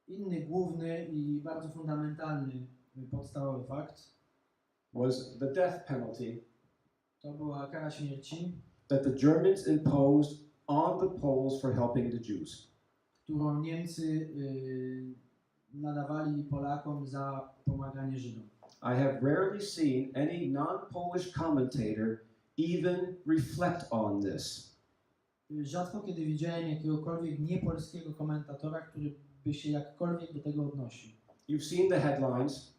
Inny główny i bardzo fundamentalny, podstawowy fakt was the death penalty to była kara śmierci, that the Germans imposed on the Poles for helping the Jews. którą Niemcy nadawali Polakom za pomaganie Żydom. I have rarely seen any non-Polish commentator even reflect on this. Rzadko kiedy widziałem jakiegokolwiek niepolskiego komentatora, który by się jakkolwiek do tego odnosił. You've seen the headlines.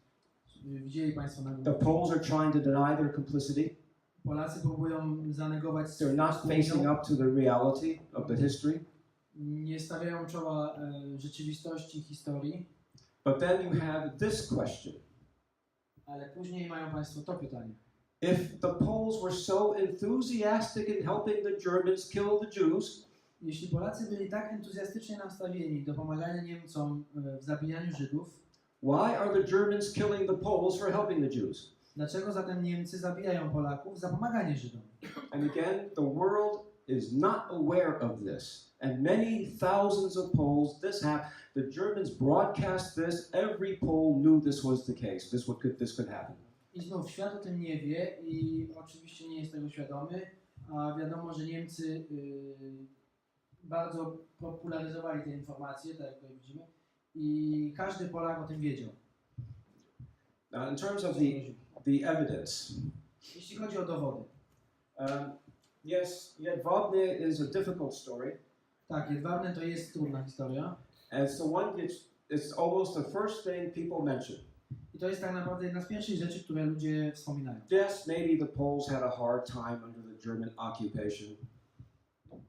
Widzieli Państwo na The Poles are trying to deny their complicity. Polacy próbują zanegować They're not facing up to the reality of the history. nie stawiają czoła rzeczywistości, historii, But then you have this question. ale później mają Państwo to pytanie. If the Poles were so enthusiastic in helping the Germans kill the Jews, Jeśli Polacy byli tak entuzjastycznie nastawieni do pomagania Niemcom w zabijaniu Żydów, why are the Germans killing the Poles for helping the Jews? dlaczego zatem Niemcy zabijają Polaków za pomaganie Żydom? And again, the world is not aware of this. And many thousands of Poles, the Germans broadcast this, every Pole knew this was the case, this could happen. I znów świat o tym nie wie i oczywiście nie jest tego świadomy, a wiadomo, że Niemcy bardzo popularyzowali te informacje, tak jak tutaj widzimy, i każdy Polak o tym wiedział. Now, in terms of the evidence, Jeśli chodzi o dowody, yes, Jedwabne is a difficult story. tak, Jedwabne to jest trudna historia And it's the one it's almost the first thing people mention. i to jest tak naprawdę jedna z pierwszych rzeczy, które ludzie wspominają. Yes, maybe the Poles had a hard time under the German occupation,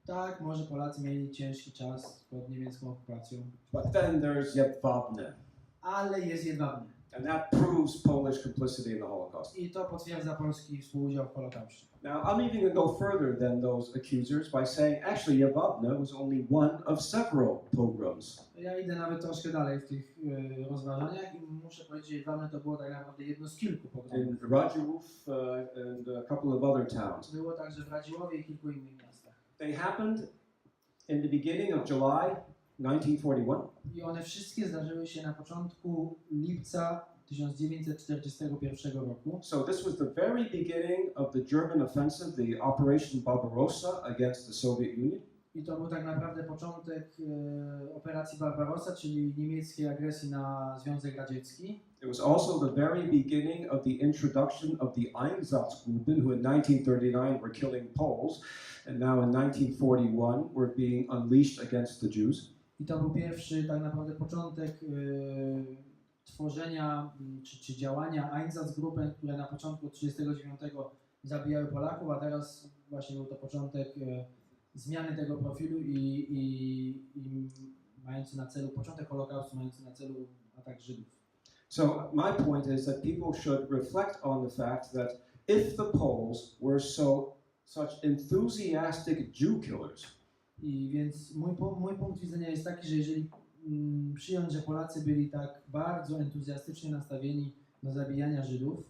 Tak, może Polacy mieli ciężki czas pod niemiecką okupacją, but then there's Jedwabne, ale jest Jedwabne and that proves Polish complicity in the Holocaust. i to potwierdza polski współudział w Holokauście. Now, I'm even going to go further than those accusers by saying actually Jedwabne was only one of several pogroms. Ja idę nawet troszkę dalej w tych rozważaniach i muszę powiedzieć, że Jedwabne to było tak naprawdę jedno z kilku pogromów. In Radziłów and a couple of other towns. Było także w Radziłowie i kilku innych miastach. They happened in the beginning of July 1941. I one wszystkie zdarzyły się na początku lipca 1941 roku. So this was the very beginning of the German offensive, the Operation Barbarossa against the Soviet Union. I to był tak naprawdę początek operacji Barbarossa, czyli niemieckiej agresji na Związek Radziecki. It was also the very beginning of the introduction of the Einsatzgruppen, who in 1939 were killing Poles, and now in 1941 were being unleashed against the Jews. I to był pierwszy tak naprawdę początek tworzenia czy działania Einsatzgruppen, które na początku 1939 zabijały Polaków, a teraz właśnie był to początek zmiany tego profilu i mający na celu początek Holokaustu, mający na celu atak Żydów. So my point is that people should reflect on the fact that if the Poles were such enthusiastic Jew killers, I więc mój punkt widzenia jest taki, że jeżeli przyjąć, że Polacy byli tak bardzo entuzjastycznie nastawieni do zabijania Żydów,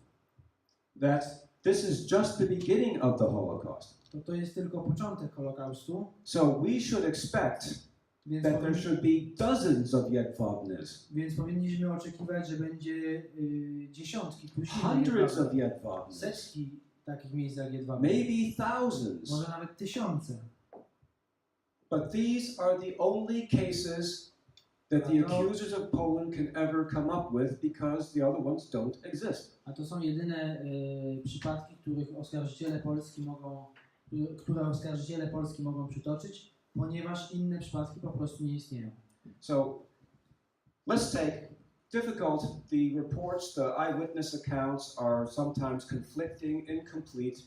that this is just the beginning of the Holocaust. to jest tylko początek Holokaustu, So we should expect więc, that there should be dozens of Jedwabnes, więc powinniśmy oczekiwać, że będzie dziesiątki, hundreds of Jedwabnes, setki takich miejsc jak Jedwabne, maybe thousands. może nawet tysiące. But these are the only cases that the accusers of Poland can ever come up with because the other ones don't exist. A to są jedyne przypadki, które oskarżyciele Polski mogą przytoczyć, ponieważ inne przypadki po prostu nie istnieją. So let's take difficult. The reports, the eyewitness accounts are sometimes conflicting, incomplete.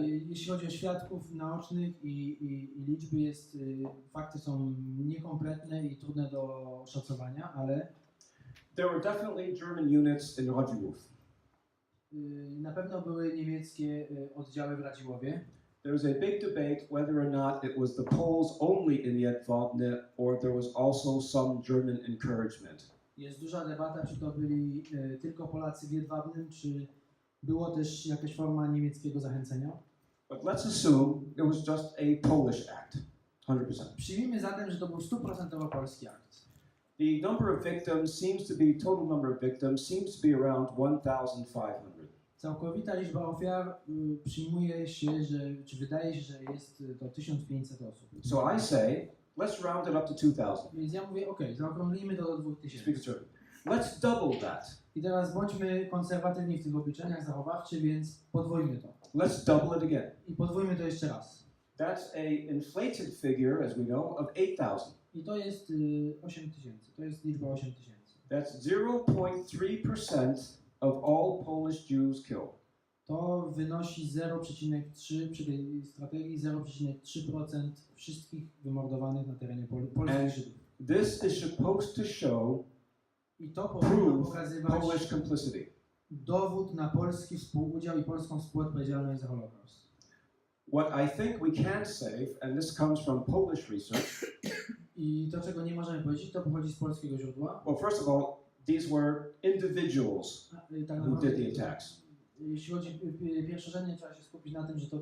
Jeśli chodzi o świadków naocznych i liczby, fakty są niekompletne i trudne do oszacowania, ale there were definitely German units in Radziłów. Na pewno były niemieckie oddziały w Radziłowie. There was a big debate whether or not it was the Poles only in Jedwabne or there was also some German encouragement. Jest duża debata, czy to byli tylko Polacy w Jedwabnym, czy było też jakaś forma niemieckiego zachęcenia. But let's assume it was just a Polish act, 100%. Przyjmijmy zatem, że to był 100% polski akt. The number of victims seems to be, total number of victims seems to be around 1,500. Całkowita liczba ofiar przyjmuje się, że, czy wydaje się, że jest to 1500 osób. So I say, let's round it up to 2,000. Więc ja mówię, zaokrąglimy to do Speak 2000. conservative. Let's double that. I teraz bądźmy konserwatywni w tych obliczeniach zachowawczych, więc podwójmy to. Let's double it again. I podwójmy to jeszcze raz. That's a inflated figure, as we know, of 8,000. I to jest 8000. To jest liczba 8000. That's 0.3% of all Polish Jews killed. To wynosi 0,3 przy tej strategii 0,3% wszystkich wymordowanych na terenie polskich Żydów. This is supposed to show I to powinno prove pokazywać Polish complicity. dowód na polski współudział i polską współodpowiedzialność za Holokaust. What I think we can say, and this comes from Polish research, I to, czego nie możemy powiedzieć, to pochodzi z polskiego źródła. well, first of all, these were individuals Tak who naprawdę, did the attacks. jeśli chodzi o pierwszorzędnie, trzeba się skupić na tym, że to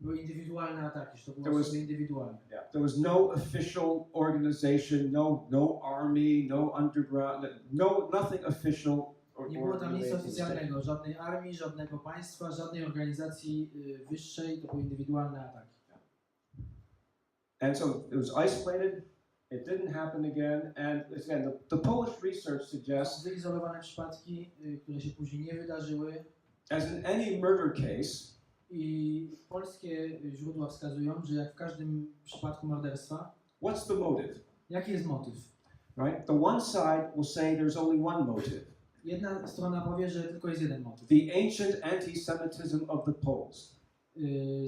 były indywidualne ataki, że to There były was- osoby indywidualne. Yeah. There was no official organization, no army, no underground, nothing official or Nie było tam nic related to the state. oficjalnego, żadnej armii, żadnego państwa, żadnej organizacji wyższej, to były indywidualne ataki. And so it was isolated. It didn't happen again. And again, the Polish research suggests, Wyizolowane przypadki, które się później nie wydarzyły as in any murder case, i polskie źródła wskazują, że jak w każdym przypadku morderstwa, what's the motive? jaki jest motyw? Right? The one side will say there's only one motive: Jedna strona powie, że tylko jest jeden motyw. the ancient anti-Semitism of the Poles.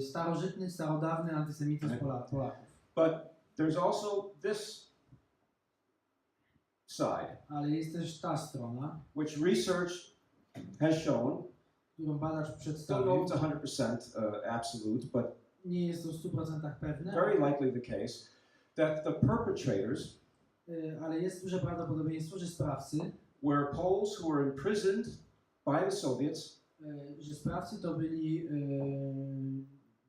Starożytny, starodawny antysemityzm Polaków. But there's also this side, Ale jest też ta strona, which research has shown. którą badacz Don't know przedstawił. if it's 100% absolute, but Nie jest to w 100% pewne, very likely the case that the perpetrators ale jest duże prawdopodobieństwo, że sprawcy, were Poles who were imprisoned by the Soviets że sprawcy to byli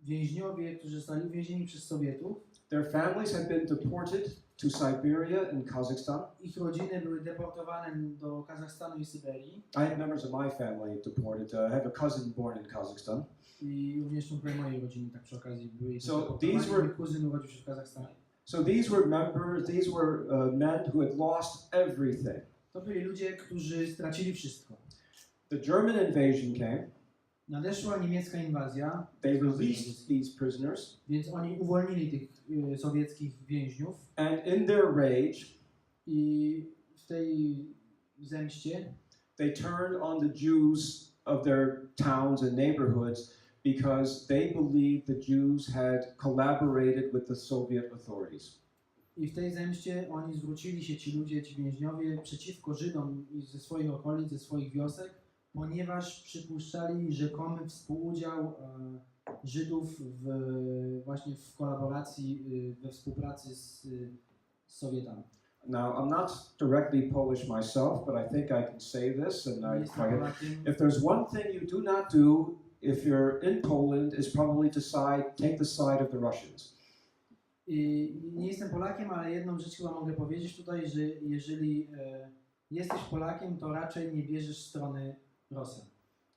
więźniowie, którzy zostali uwięzieni przez Sowietów. Their families had been deported to Siberia and Kazakhstan. Ich rodziny były deportowane do Kazachstanu i Syberii. I had members of my family deported. I have a cousin born in Kazakhstan. I również członkowie mojej rodziny, tak przy okazji, byli So deportowani. these were- Mój kuzyn urodził się w Kazachstanie. So these were men who had lost everything. To byli ludzie, którzy stracili wszystko. The German invasion came. Nadeszła niemiecka inwazja, They released these prisoners, więc oni uwolnili tych sowieckich więźniów and in their rage, i w tej zemście they turned on the Jews of their towns and neighborhoods because they believed the Jews had collaborated with the Soviet authorities. i w tej zemście oni zwrócili się, ci ludzie, ci więźniowie, przeciwko Żydom i ze swoich okolic, ze swoich wiosek, ponieważ przypuszczali rzekomy współudział Żydów właśnie w kolaboracji, we współpracy z Sowietami. Now, I'm not directly Polish myself, but I think I can say this, and Nie I jestem forget. Polakiem, If there's one thing you do not do if you're in Poland is probably take the side of the Russians. nie jestem Polakiem, ale jedną rzecz chyba mogę powiedzieć tutaj, że jeżeli jesteś Polakiem, to raczej nie bierzesz strony Rosjan.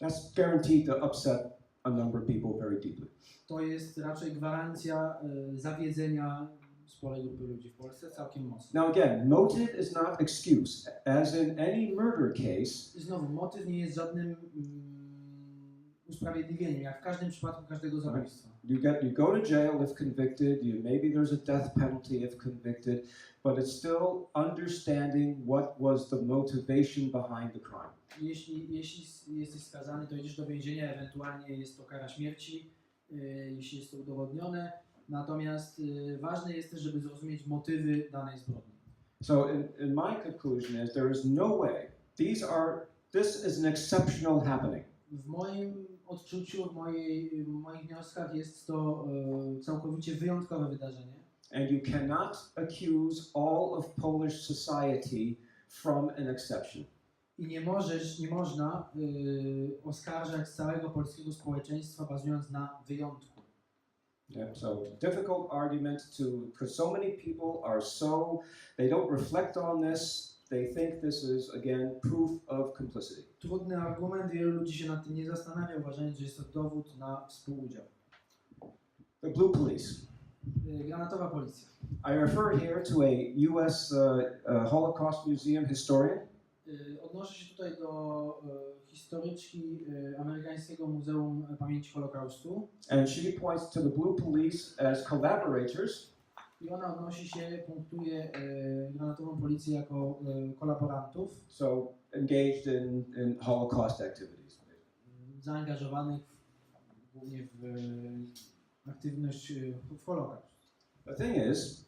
That's guaranteed to upset a number of people very deeply. To jest raczej gwarancja zawiedzenia sporej grupy ludzi w Polsce całkiem mocno. Now again, motive is not excuse. As in any murder case, I znowu, motyw nie jest żadnym usprawiedliwieniem, jak w każdym przypadku każdego zabójstwa. you go to jail if convicted, maybe there's a death penalty if convicted, but it's still understanding what was the motivation behind the crime. Jeśli jesteś skazany, to idziesz do więzienia, ewentualnie jest to kara śmierci, jeśli jest to udowodnione. Natomiast ważne jest też, żeby zrozumieć motywy danej zbrodni. So in my conclusion is there is no way, this is an exceptional happening. W moim odczuciu, w moich wnioskach jest to całkowicie wyjątkowe wydarzenie. And you cannot accuse all of Polish society from an exception. I nie można oskarżać całego polskiego społeczeństwa bazując na wyjątku. Yeah, so difficult argument because so many people are they don't reflect on this. They think this is again proof of complicity. Trudny argument, wielu ludzi się nad tym nie zastanawia, uważając, że jest to dowód na współudział. The Blue Police. Granatowa policja. I refer here to a U.S. Holocaust Museum historian. Odnoszę się tutaj do historyczki amerykańskiego Muzeum Pamięci Holokaustu. And she points to the Blue Police as collaborators I ona punktuje granatową policję jako kolaborantów so engaged in Holocaust activities. zaangażowanych głównie w aktywność w Holokaust. The thing is,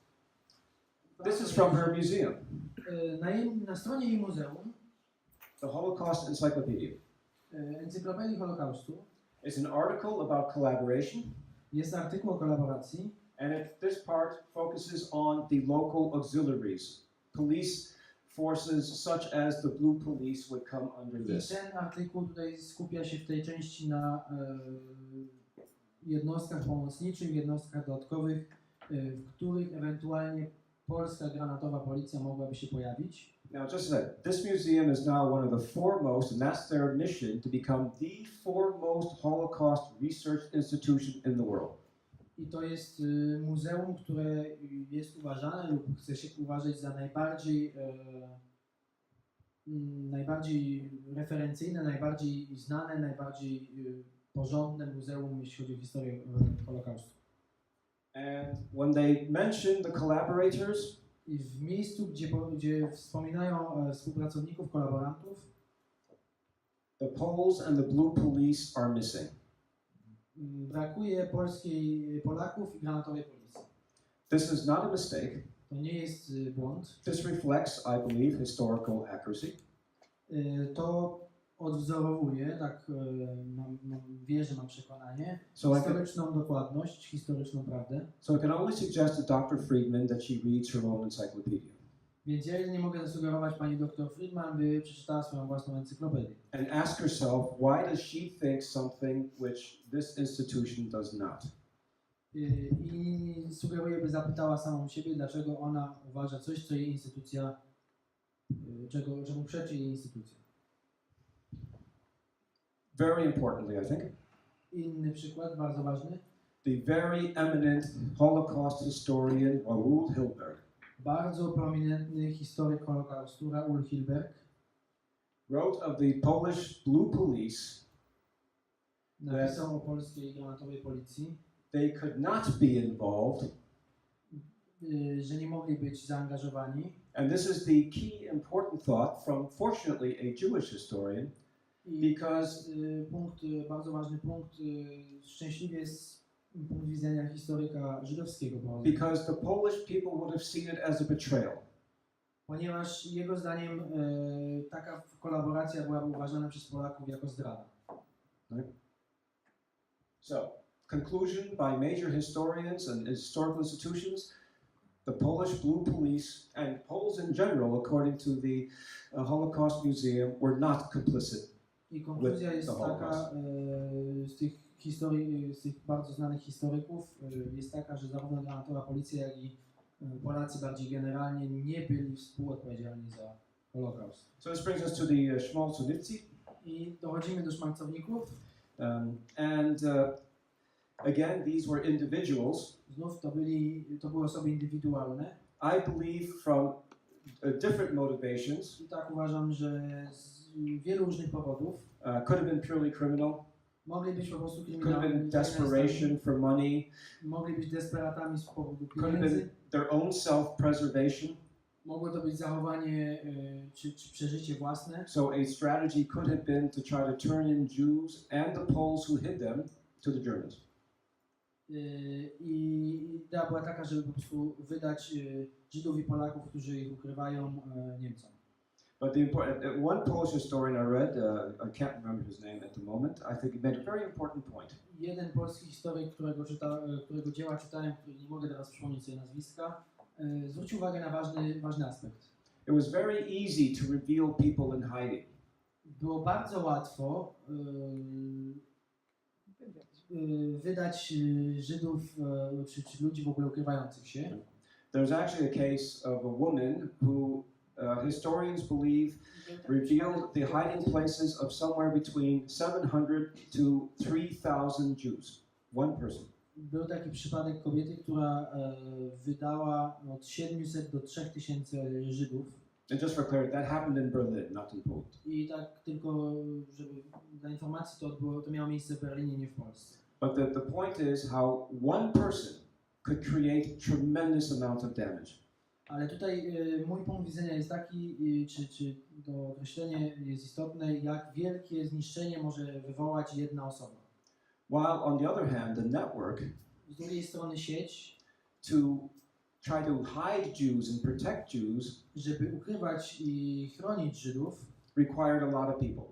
this is from her museum, Na stronie jej muzeum, the Holocaust Encyclopedia. Encyklopedii Holokaustu, It's an article about collaboration, jest artykuł o kolaboracji. and this part focuses on the local auxiliaries, police forces such as the Blue Police would come under I this. ten artykuł tutaj skupia się w tej części na jednostkach pomocniczych, jednostkach dodatkowych, w których ewentualnie polska granatowa policja mogłaby się pojawić. Now, just that this museum is now one of the foremost, and that's their mission, to become the foremost Holocaust research institution in the world. I to jest muzeum, które jest uważane lub chce się uważać za najbardziej referencyjne, najbardziej znane, najbardziej porządne muzeum, jeśli chodzi o historię Holokaustu. And when they mention the collaborators, I w miejscu, gdzie wspominają współpracowników, kolaborantów, the Poles and the Blue Police are missing. brakuje Polaków i granatowej policji. This is not a mistake. To nie jest błąd. This reflects, I believe, historical accuracy. To odwzorowuje, mam przekonanie, So I historyczną dokładność, historyczną prawdę. can only suggest to Dr. Friedman that she reads her own encyclopedia Więc ja nie mogę zasugerować pani dr Friedman, by przeczytała swoją własną encyklopedię. and ask herself, why does she think something which this institution does not? I sugeruję, by zapytała samą siebie, dlaczego ona uważa coś, co jej instytucja, czemu przeczy jej instytucja. Very importantly, I think, Inny przykład, bardzo ważny. the very eminent Holocaust historian Raoul Hilberg Bardzo prominentny historyk Holokaustu, Raoul Hilberg, wrote of the Polish Blue Police napisał o polskiej granatowej policji, they could not be involved, że nie mogli być zaangażowani. and this is the key important thought from, fortunately, a Jewish historian, I because bardzo ważny punkt, szczęśliwie z punktu widzenia historyka żydowskiego pochodzenia. because the Polish people would have seen it as a betrayal. Ponieważ jego zdaniem taka kolaboracja byłaby uważana przez Polaków jako zdrada. So, conclusion by major historians and historical institutions, the Polish Blue Police and Poles in general, according to the Holocaust Museum, were not complicit. I konkluzja With jest the Holocaust. taka z tych bardzo znanych historyków jest taka, że zarówno granatowa policja, jak i Polacy bardziej generalnie nie byli współodpowiedzialni za Holokaust. So this brings us to the Schmalzownicy. I dochodzimy do szmalcowników. Again, these were individuals, Znów to były osoby indywidualne. I believe from different motivations, I tak uważam, że z wielu różnych powodów could have been purely criminal, mogli być po prostu could have been kryminalnymi, desperation for money, mogli być desperatami z powodu could have pieniędzy, been their own self-preservation. mogło to być zachowanie czy przeżycie własne. So a strategy could have been to try to turn in Jews and the Poles who hid them to the Germans. I idea była taka, żeby po prostu wydać Żydów i Polaków, którzy ich ukrywają, Niemcom. But the important one Polish historian I read, I can't remember his name at the moment. I think he made a very important point. Jeden polski historyk, którego dzieła czytałem, który nie mogę teraz przypomnieć sobie nazwiska, zwrócił uwagę na ważny aspekt. It was very easy to reveal people in hiding. Było bardzo łatwo wydać Żydów czy ludzi w ogóle ukrywających się. There's actually a case of a woman who historians believe revealed the hiding places of somewhere between 700 to 3,000 Jews. One person. Był taki przypadek kobiety, która wydała od 700 do 3000 Żydów. And just for clarity, that happened in Berlin, not in Poland. I tak tylko, żeby dla informacji, to miało miejsce w Berlinie, nie w Polsce. But the point is how one person could create tremendous amount of damage. Ale tutaj mój punkt widzenia jest taki, czy to określenie jest istotne, jak wielkie zniszczenie może wywołać jedna osoba. While on the other hand, the network Z drugiej strony sieć, to try to hide Jews and protect Jews żeby ukrywać i chronić Żydów, required a lot of people.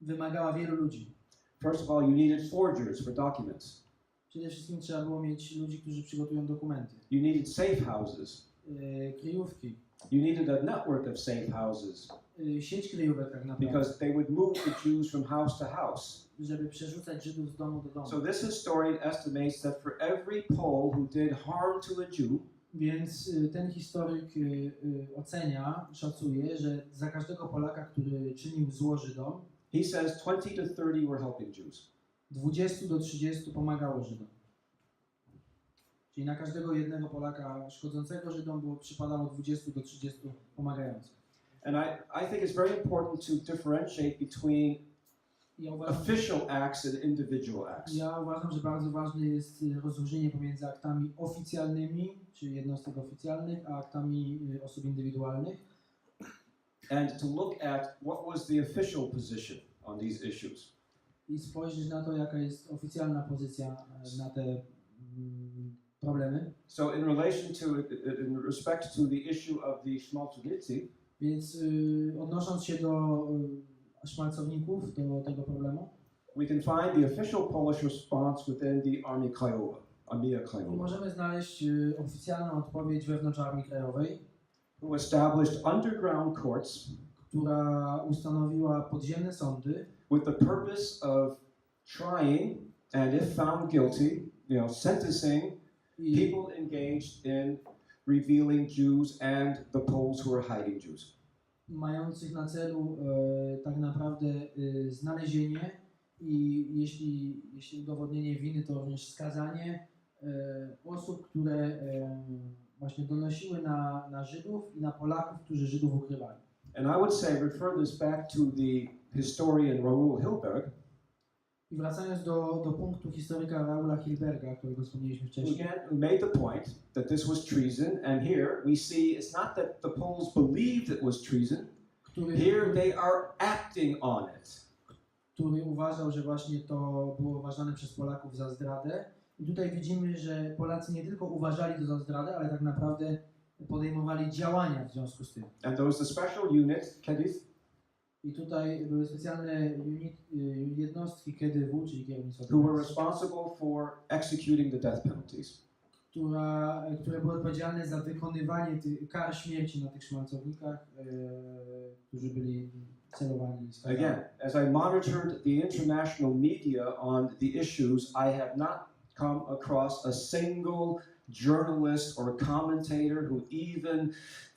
wymagała wielu ludzi. First of all, you needed forgers for documents. Przede wszystkim trzeba było mieć ludzi, którzy przygotują dokumenty, You needed safe houses. kryjówki, You needed a network of safe houses sieć kryjówek tak naprawdę, because they would move the Jews from house to house. żeby przerzucać Żydów z domu do domu. So this historian estimates that for every Pole who did harm to a Jew, Więc ten historyk szacuje, że za każdego Polaka, który czynił zło Żydom, he says 20 to 30 were helping Jews. 20 do 30 pomagało Żydom. Czyli na każdego jednego Polaka szkodzącego Żydom przypadało 20 do 30 pomagających. And I think it's very important to differentiate between official acts and individual acts. Ja uważam, że bardzo ważne jest rozróżnienie pomiędzy aktami oficjalnymi, czyli jednostek oficjalnych, a aktami osób indywidualnych. And to look at what was the official position on these issues. I spojrzeć na to, jaka jest oficjalna pozycja na te problemy. So in in respect to the issue of the Schmalzowicy, Więc odnosząc się do szmalcowników, do tego problemu, we can find the official Polish response within the Armia Krajowa, możemy znaleźć oficjalną odpowiedź wewnątrz Armii Krajowej, who established underground courts która ustanowiła podziemne sądy with the purpose of trying and if found guilty, sentencing i, people engaged in revealing Jews and the Poles who were hiding Jews. mających na celu tak naprawdę znalezienie i jeśli udowodnienie winy, to również skazanie osób, które właśnie donosiły na Żydów i na Polaków, którzy Żydów ukrywali. And I would say, refer this back to the historian Raoul Hilberg, I wracając do punktu historyka Raula Hilberga, którego wspomnieliśmy wcześniej, who made the point that this was treason, and here we see it's not that the Poles believed it was treason, here they are acting on it. który uważał, że właśnie to było uważane przez Polaków za zdradę. I tutaj widzimy, że Polacy nie tylko uważali to za zdradę, ale tak naprawdę podejmowali działania w związku z tym. And there was a special unit, Kedith, I tutaj były specjalne jednostki KDW, czyli kierownictwo, who were responsible for executing the death penalties. które były odpowiedzialne za wykonywanie tych kar śmierci na tych szmalcownikach, którzy byli celowani. Again, as I monitored the international media on the issues, I have not come across a single journalist or commentator who even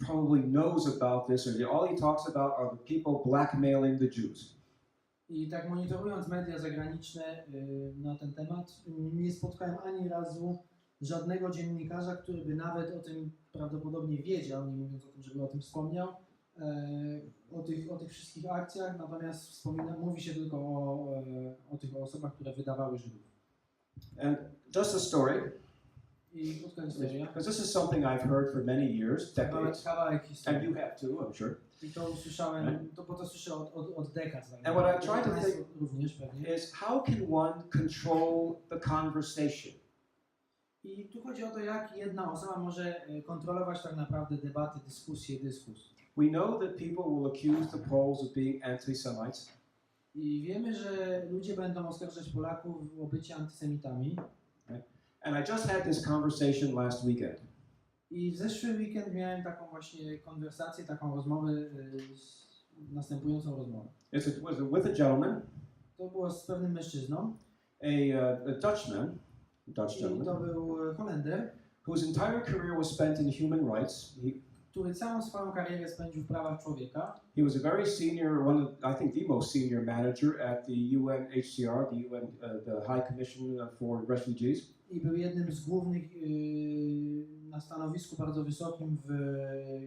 probably knows about this, or all he talks about are the people blackmailing the Jews. I tak monitorując media zagraniczne na ten temat, nie spotkałem ani razu żadnego dziennikarza, który by nawet o tym prawdopodobnie wiedział, nie mówiąc o tym, żeby o tym wspomniał, o tych wszystkich akcjach, natomiast mówi się tylko o tych osobach, które wydawały Żydów. And just a story, I krótka historia. because this is something I've heard for many years, decades, Kawałek and historii. you have too, I'm sure, I to usłyszałem, bo to słyszę od dekad. Tak And what I try to Państwo think- również pewnie. is how can one control the conversation? I tu chodzi o to, jak jedna osoba może kontrolować tak naprawdę debaty, dyskusję, dyskurs. We know that people will accuse the Poles of being anti-Semites. I wiemy, że ludzie będą oskarżać Polaków o bycie antysemitami. And I just had this conversation last weekend. I w zeszły weekend miałem taką właśnie konwersację, taką rozmowę, następującą rozmowę. It was with a gentleman, To było z pewnym mężczyzną, a Dutchman, Dutch i to gentleman, był Holender, whose entire career was spent in human rights. który całą swoją karierę spędził w prawach człowieka. He was a very senior, I think the most senior manager at the UNHCR, the UN, the High Commission for Refugees. I był jednym z głównych na stanowisku bardzo wysokim w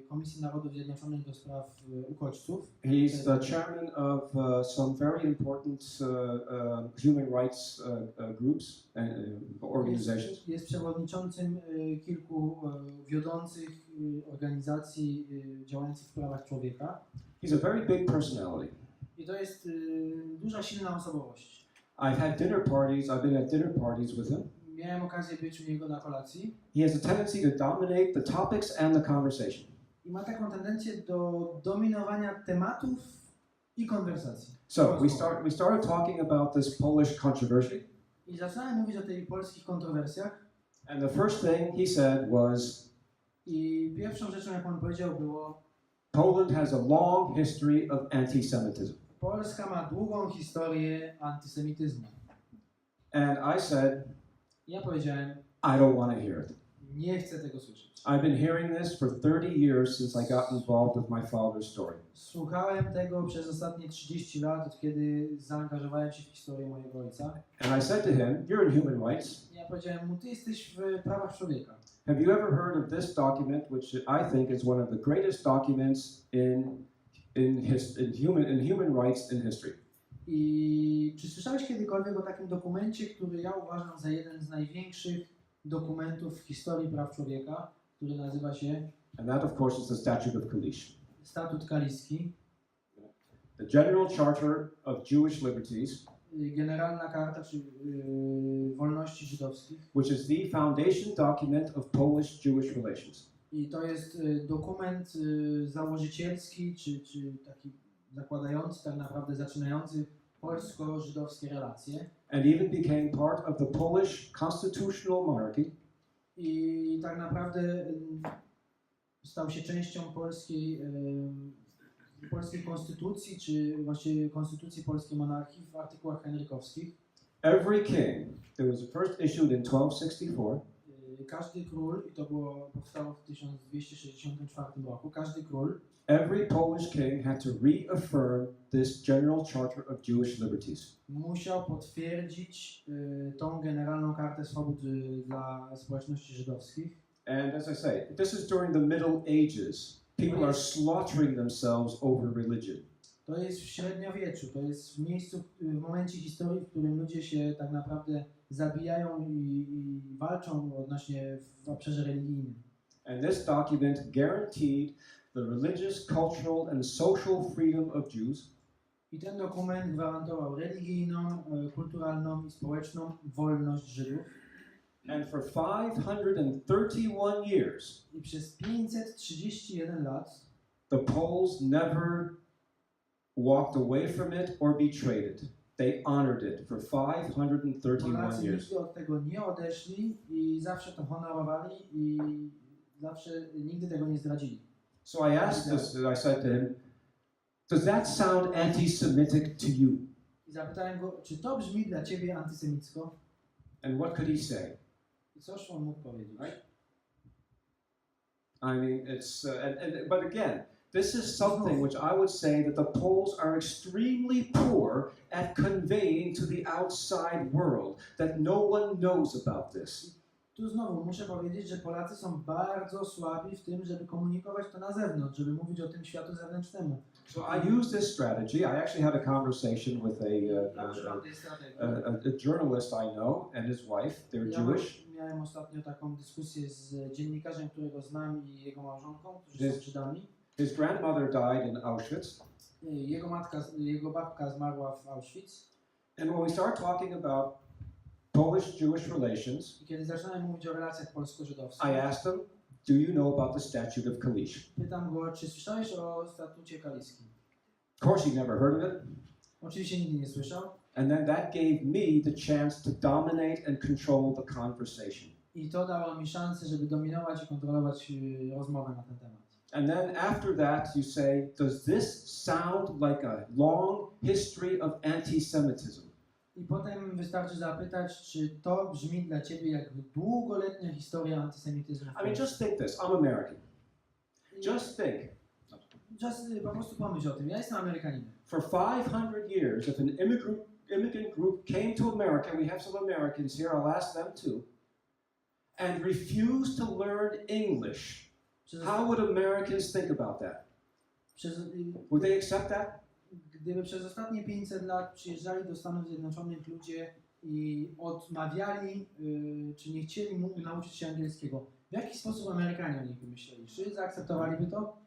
Komisji Narodów Zjednoczonych do spraw uchodźców. He's the chairman of some very important human rights groups and organizations. Jest przewodniczącym kilku wiodących organizacji działających w prawach człowieka. He's a very big personality. I to jest duża, silna osobowość. I've been at dinner parties with him. Miałem okazję być u niego na kolacji. He has a tendency to dominate the topics and the conversation. I ma taką tendencję do dominowania tematów i konwersacji. So we started talking about this Polish controversy, I zacząłem mówić o tych polskich kontrowersjach. and the first thing he said was, I pierwszą rzeczą, jaką on powiedział, było: Poland has a long history of anti-Semitism. Polska ma długą historię antysemityzmu. And I said, Ja powiedziałem: I don't want to hear it. nie chcę tego słyszeć. I've been hearing this for 30 years since I got involved with my father's story. Słuchałem tego przez ostatnie 30 lat, od kiedy zaangażowałem się w historię mojego ojca. And I said to him, you're in human rights. I ja powiedziałem mu: ty jesteś w prawach człowieka. Have you ever heard of this document, which I think is one of the greatest documents in human rights in history? I czy słyszałeś kiedykolwiek o takim dokumencie, który ja uważam za jeden z największych dokumentów w historii praw człowieka, który nazywa się And that, of course, is the Statute of Kalisz. Statut Kaliski, The General Charter of Jewish Liberties, Generalna Karta czy Wolności Żydowskich. which is the foundation document of Polish-Jewish relations. I to jest dokument założycielski, czy taki zakładający, tak naprawdę zaczynający polsko-żydowskie relacje. And even became part of the Polish constitutional monarchy. I tak naprawdę stał się częścią polskiej konstytucji, czy właściwie konstytucji polskiej monarchii w artykułach henrykowskich. Every king, it was first issued in 1264, Każdy król, i to powstało w 1264 roku, każdy król, every Polish king had to reaffirm this General Charter of Jewish Liberties. musiał potwierdzić tą generalną kartę swobód dla społeczności żydowskich. And as I say, this is during the Middle Ages. People are slaughtering themselves over religion. To jest w średniowieczu, to jest w momencie historii, w którym ludzie się tak naprawdę zabijają i walczą odnośnie w obszarze religijnym. And this document guaranteed the religious, cultural, and social freedom of Jews. I ten dokument gwarantował religijną, kulturalną i społeczną wolność Żydów. And for 531 years, I przez 531 lat the Poles never walked away from it or betrayed it. They honored it for 531 Polacy years. nigdy od tego nie odeszli i zawsze to honorowali i nigdy tego nie zdradzili. So I asked this, I said to him, does that sound anti-Semitic to you? I zapytałem go, czy to brzmi dla ciebie antysemicko? And what could he say? I cóż on mógł powiedzieć? Right. I mean, it's, but again, this is something which I would say that the Poles are extremely poor at conveying to the outside world, that no one knows about this. Tu znowu muszę powiedzieć, że Polacy są bardzo słabi w tym, żeby komunikować to na zewnątrz, żeby mówić o tym światu zewnętrznemu. So I use this strategy. I actually had a conversation with a journalist I know and his wife. They're Jewish. Miałem ostatnio taką dyskusję z dziennikarzem, którego znam, i jego małżonką, którzy są Żydami. His grandmother died in Auschwitz. Jego babka zmarła w Auschwitz. And when we start talking about Polish-Jewish relations, I kiedy zaczynałem mówić o relacjach polsko-żydowskich, I asked him, do you know about the Statute of Kalish? Pytam go, czy słyszałeś o statucie kaliskim? Of course, you never heard of it. Oczywiście nigdy nie słyszał. And then that gave me the chance to dominate and control the conversation. I to dało mi szansę, żeby dominować i kontrolować rozmowę na ten temat. And then after that, you say, does this sound like a long history of anti-Semitism? I potem wystarczy zapytać, czy to brzmi dla ciebie jak długoletnia historia antysemityzmu. I mean, just think this. I'm American. Just think. Po prostu pomyśl o tym. Ja jestem Amerykaninem. For 500 years, if an immigrant group came to America, we have some Americans here, I'll ask them too, and refused to learn English, how would Americans think about that? Would they accept that? Gdyby przez ostatnie 500 lat przyjeżdżali do Stanów Zjednoczonych ludzie i odmawiali, czy nie chcieli nauczyć się angielskiego, w jaki sposób Amerykanie o nich by myśleli? Czy zaakceptowaliby to?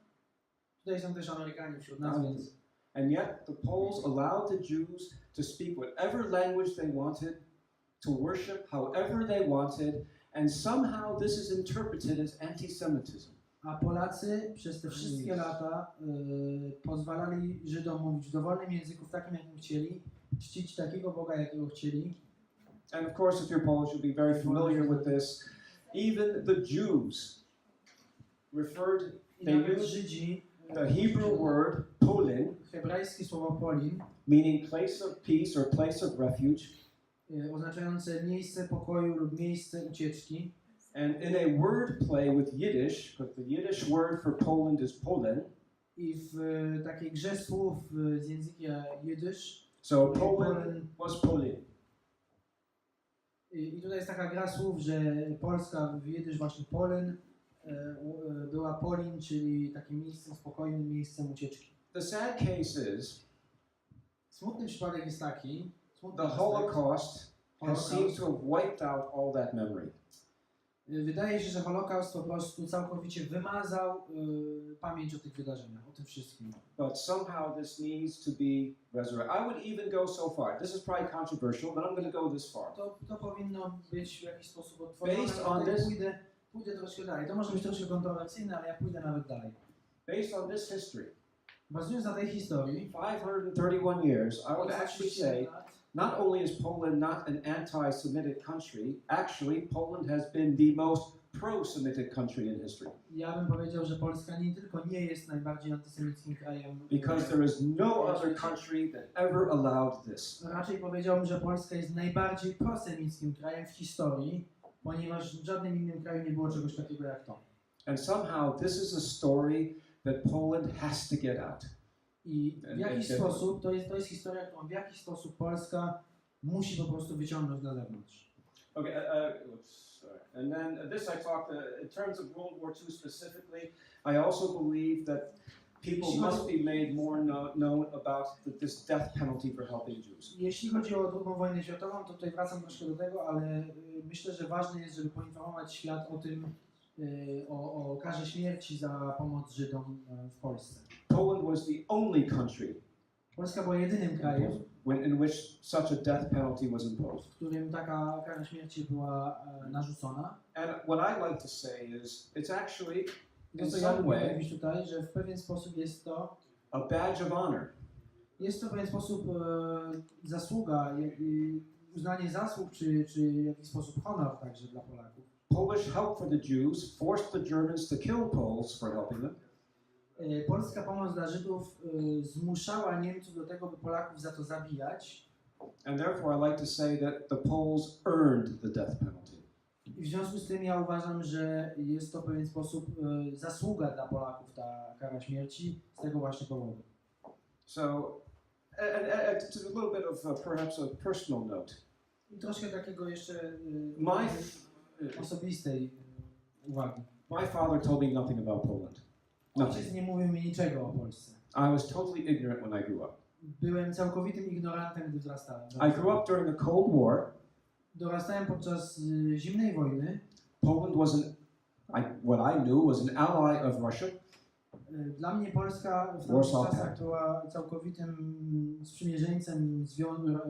Tutaj są też Amerykanie wśród nas, więc... And yet the Poles allowed the Jews to speak whatever language they wanted, to worship however they wanted, and somehow this is interpreted as anti-Semitism. A Polacy przez te wszystkie lata pozwalali Żydom mówić w dowolnym języku, w takim jakim chcieli, czcić takiego Boga, jakiego chcieli. And of course, if you're Polish, you'll be very familiar with this. Even the Jews referred, I they nawet used Żydzi, the Hebrew word polin, hebrajskie słowo polin, meaning place of peace or place of refuge. Oznaczające miejsce pokoju lub miejsce ucieczki. And in a word play with Yiddish, because the Yiddish word for Poland is Polen. I w takiej grze słów z języka jidysz. So Poland was Polin. I tutaj jest taka gra słów, że Polska w jidysz właśnie Polin była Polin, czyli takim miejscem spokojnym, miejscem ucieczki. The sad case is Smutny przypadek jest taki, the Holocaust has seemed to have wiped out all that memory. Wydaje się, że Holokaust po prostu całkowicie wymazał pamięć o tych wydarzeniach, o tym wszystkim. But somehow this needs to be resurrected. I would even go so far. This is probably controversial, but I'm going to go this far. To powinno być w jakiś sposób otworzone. Based on Tutaj this- pójdę troszkę dalej. To może być troszkę kontrowersyjne, ale ja pójdę nawet dalej. Based on this history, Bazując na tej historii, 531 years, I would actually 531 say lat, not only is Poland not an anti-Semitic country, actually Poland has been the most pro-Semitic country in history. ja bym powiedział, że Polska nie tylko nie jest najbardziej antysemickim krajem, Because there is no other country that ever allowed this. raczej powiedziałbym, że Polska jest najbardziej prosemickim krajem w historii, ponieważ w żadnym innym kraju nie było czegoś takiego jak to. And somehow this is a story that Poland has to get out. I w jakiś sposób, to jest historia, którą w jakiś sposób Polska musi po prostu wyciągnąć na zewnątrz. Okay, oops, sorry. And then this I talked, in terms of World War II specifically, I also believe that people must be made more known about this death penalty for helping Jews. Jeśli chodzi o II wojnę światową, to tutaj wracam troszkę do tego, ale myślę, że ważne jest, żeby poinformować świat o tym, o karze śmierci za pomoc Żydom w Polsce. Poland was the only country Polska była jedynym krajem, in which such a death penalty was imposed. w którym taka kara śmierci była narzucona. And what I like to say is, it's actually, To in co ja some lubię way, mówić tutaj, że w pewien sposób jest to a badge of honor. w pewien sposób zasługa, uznanie zasług, czy w jakiś sposób honor także dla Polaków. Polish help for the Jews forced the Germans to kill Poles for helping them. Polska pomoc dla Żydów zmuszała Niemców do tego, by Polaków za to zabijać. And therefore I like to say that the Poles earned the death penalty. I w związku z tym ja uważam, że jest to w pewien sposób zasługa dla Polaków, ta kara śmierci, z tego właśnie powodu. So, and to a little bit of perhaps a personal note. I troszkę takiego jeszcze My, osobistej uwagi. my father told me nothing about Poland. Ojciec Nothing. nie mówił mi niczego o Polsce. I was totally ignorant when I grew up. Byłem całkowitym ignorantem, gdy wzrastałem. I grew up during the Cold War. Dorastałem podczas zimnej wojny. Poland was what I knew was an ally of Russia. Dla mnie Polska w tamtych Warsaw czasach Pact. była całkowitym sprzymierzeńcem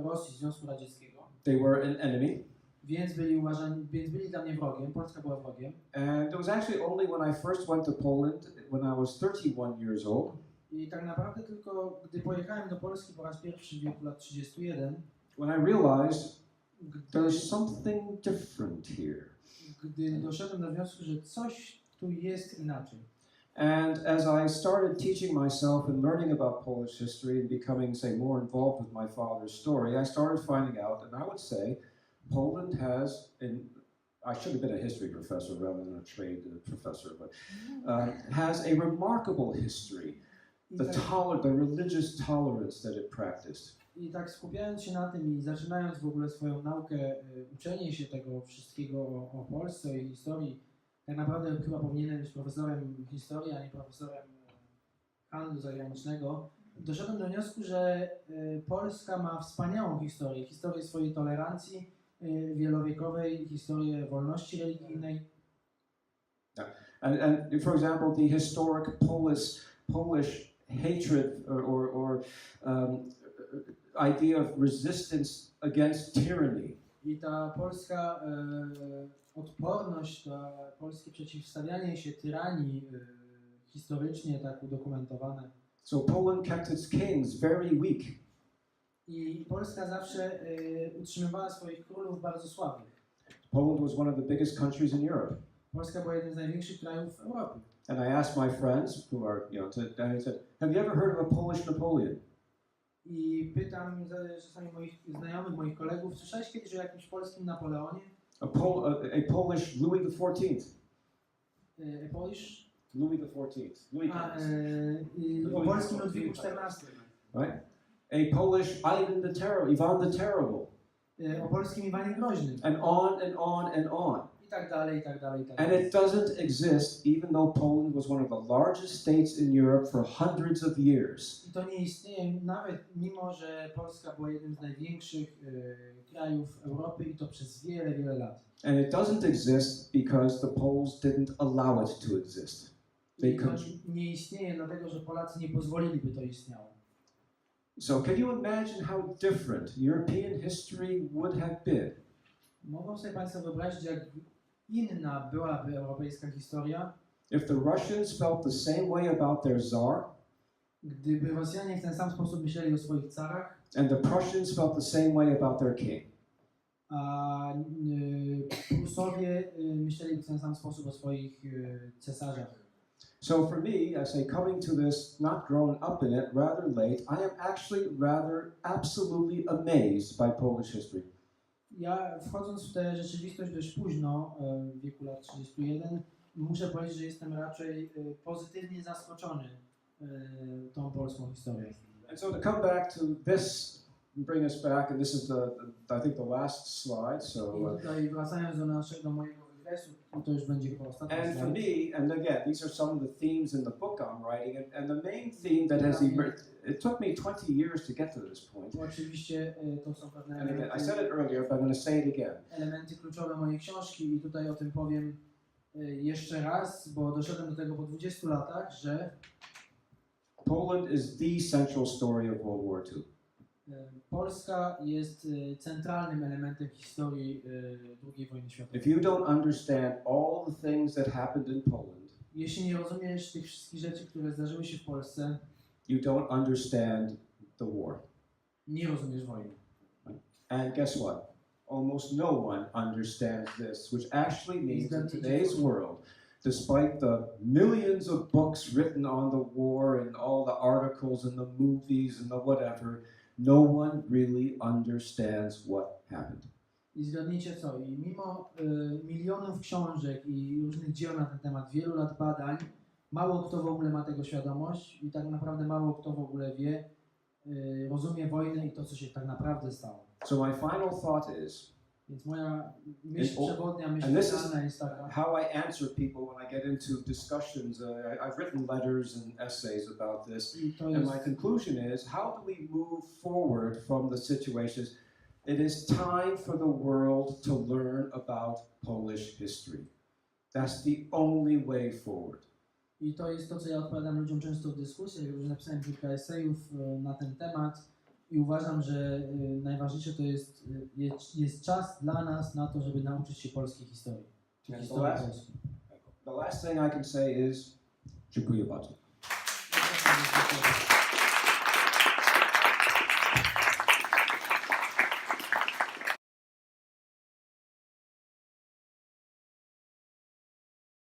Rosji, Związku Radzieckiego. They were an enemy. więc byli dla mnie wrogiem, Polska była wrogiem. And it was actually only when I first went to Poland, when I was 31 years old, I tak naprawdę tylko gdy pojechałem do Polski po raz pierwszy w wieku lat 31, when I realized gdy, there's something different here. gdy doszedłem do wniosku, że coś tu jest inaczej. And as I started teaching myself and learning about Polish history and becoming, say, more involved with my father's story, I started finding out, and I would say, Poland has, and I should have been a history professor rather than a trade professor, but has a remarkable history. I The tak, the religious tolerance that it practiced. I tak skupiając się na tym i zaczynając w ogóle swoją naukę, uczenie się tego wszystkiego o Polsce, o jej historii, tak naprawdę chyba powinienem być profesorem historii, a nie profesorem handlu zagranicznego, doszedłem do wniosku, że Polska ma wspaniałą historię, historię swojej tolerancji wielowiekowej, historię wolności religijnej. And for example, the historic Polish hatred or idea of resistance against tyranny. I ta polska odporność, to polskie przeciwstawianie się tyranii historycznie tak udokumentowane. So Poland kept its kings very weak. I Polska zawsze utrzymywała swoich królów bardzo słabych. Poland was one of the biggest countries in Europe. Polska była jednym z największych krajów Europy. And I asked my friends who are, I said, have you ever heard of a Polish Napoleon? I pytam czasami moich znajomych, moich kolegów, słyszałeś kiedyś o jakimś polskim Napoleonie? A Polish Louis XIV. Polish? Louis XIV. Louis O polskim Ludwiku XIV. Right? A Polish Ivan the Terrible. O polskim Iwanie Groźnym. And on and on and on. I tak dalej, i tak dalej, i tak And dalej. it doesn't exist, even though Poland was one of the largest states in Europe for hundreds of years. I to nie istnieje, nawet mimo, że Polska była jednym z największych krajów Europy i to przez wiele, wiele lat. And it doesn't exist because the Poles didn't allow it to exist. I to nie istnieje dlatego, że Polacy nie pozwolili, by to istniało. So can you imagine how different European history would have been Mogą sobie Państwo wyobrazić, jak inna byłaby europejska historia, if the Russians felt the same way about their Tsar gdyby Rosjanie w ten sam sposób myśleli o swoich carach, and the Prussians felt the same way about their king? a Prusowie myśleli w ten sam sposób o swoich cesarzach. So for me, I say coming to this, not grown up in it, rather late, I am actually rather absolutely amazed by Polish history. Ja wchodząc w tę rzeczywistość dość późno, w wieku lat 31, muszę powiedzieć, że jestem raczej pozytywnie zaskoczony tą polską historią. And so to come back to this, bring us back, and this is I think the last slide. So. I tutaj wracając do mojego wykresu, to już będzie chyba ostatni And for slajd. me, and again, these are some of the themes in the book I'm writing, and the main theme that has emerged, it took me 20 years to get to this point. Oczywiście to są pewne And again, I said it earlier, but I'm going to say it again. elementy kluczowe mojej książki i tutaj o tym powiem jeszcze raz, bo doszedłem do tego po 20 latach, że Poland is the central story of World War II. Polska jest centralnym elementem historii II wojny światowej. If you don't understand all the things that happened in Poland, Jeśli nie rozumiesz tych wszystkich rzeczy, które zdarzyły się w Polsce, you don't understand the war. nie rozumiesz wojny. And guess what? Almost no one understands this, which actually means in today's world, despite the millions of books written on the war and all the articles and the movies and the whatever, no one really understands what happened. I zgadnijcie co, i mimo milionów książek i różnych dzieł na ten temat, wielu lat badań, mało kto w ogóle ma tego świadomość i tak naprawdę mało kto w ogóle wie, rozumie wojnę i to, co się tak naprawdę stało. So my final thought is, Więc moja myśl przewodnia, myśl and this is finalna jest taka, how I answer people when I get into discussions. I've written letters and essays about this. i to And jest, my conclusion is, how do we move forward from the situations? It is time for the world to learn about Polish history. That's the only way forward. i to jest to, co ja odpowiadam ludziom często w dyskusjach, już napisałem kilka esejów na ten temat I uważam, że najważniejsze to jest czas dla nas na to, żeby nauczyć się polskiej historii. Czy And the historii last, polskiej. the last thing I can say is, dziękuję bardzo. Dziękuję.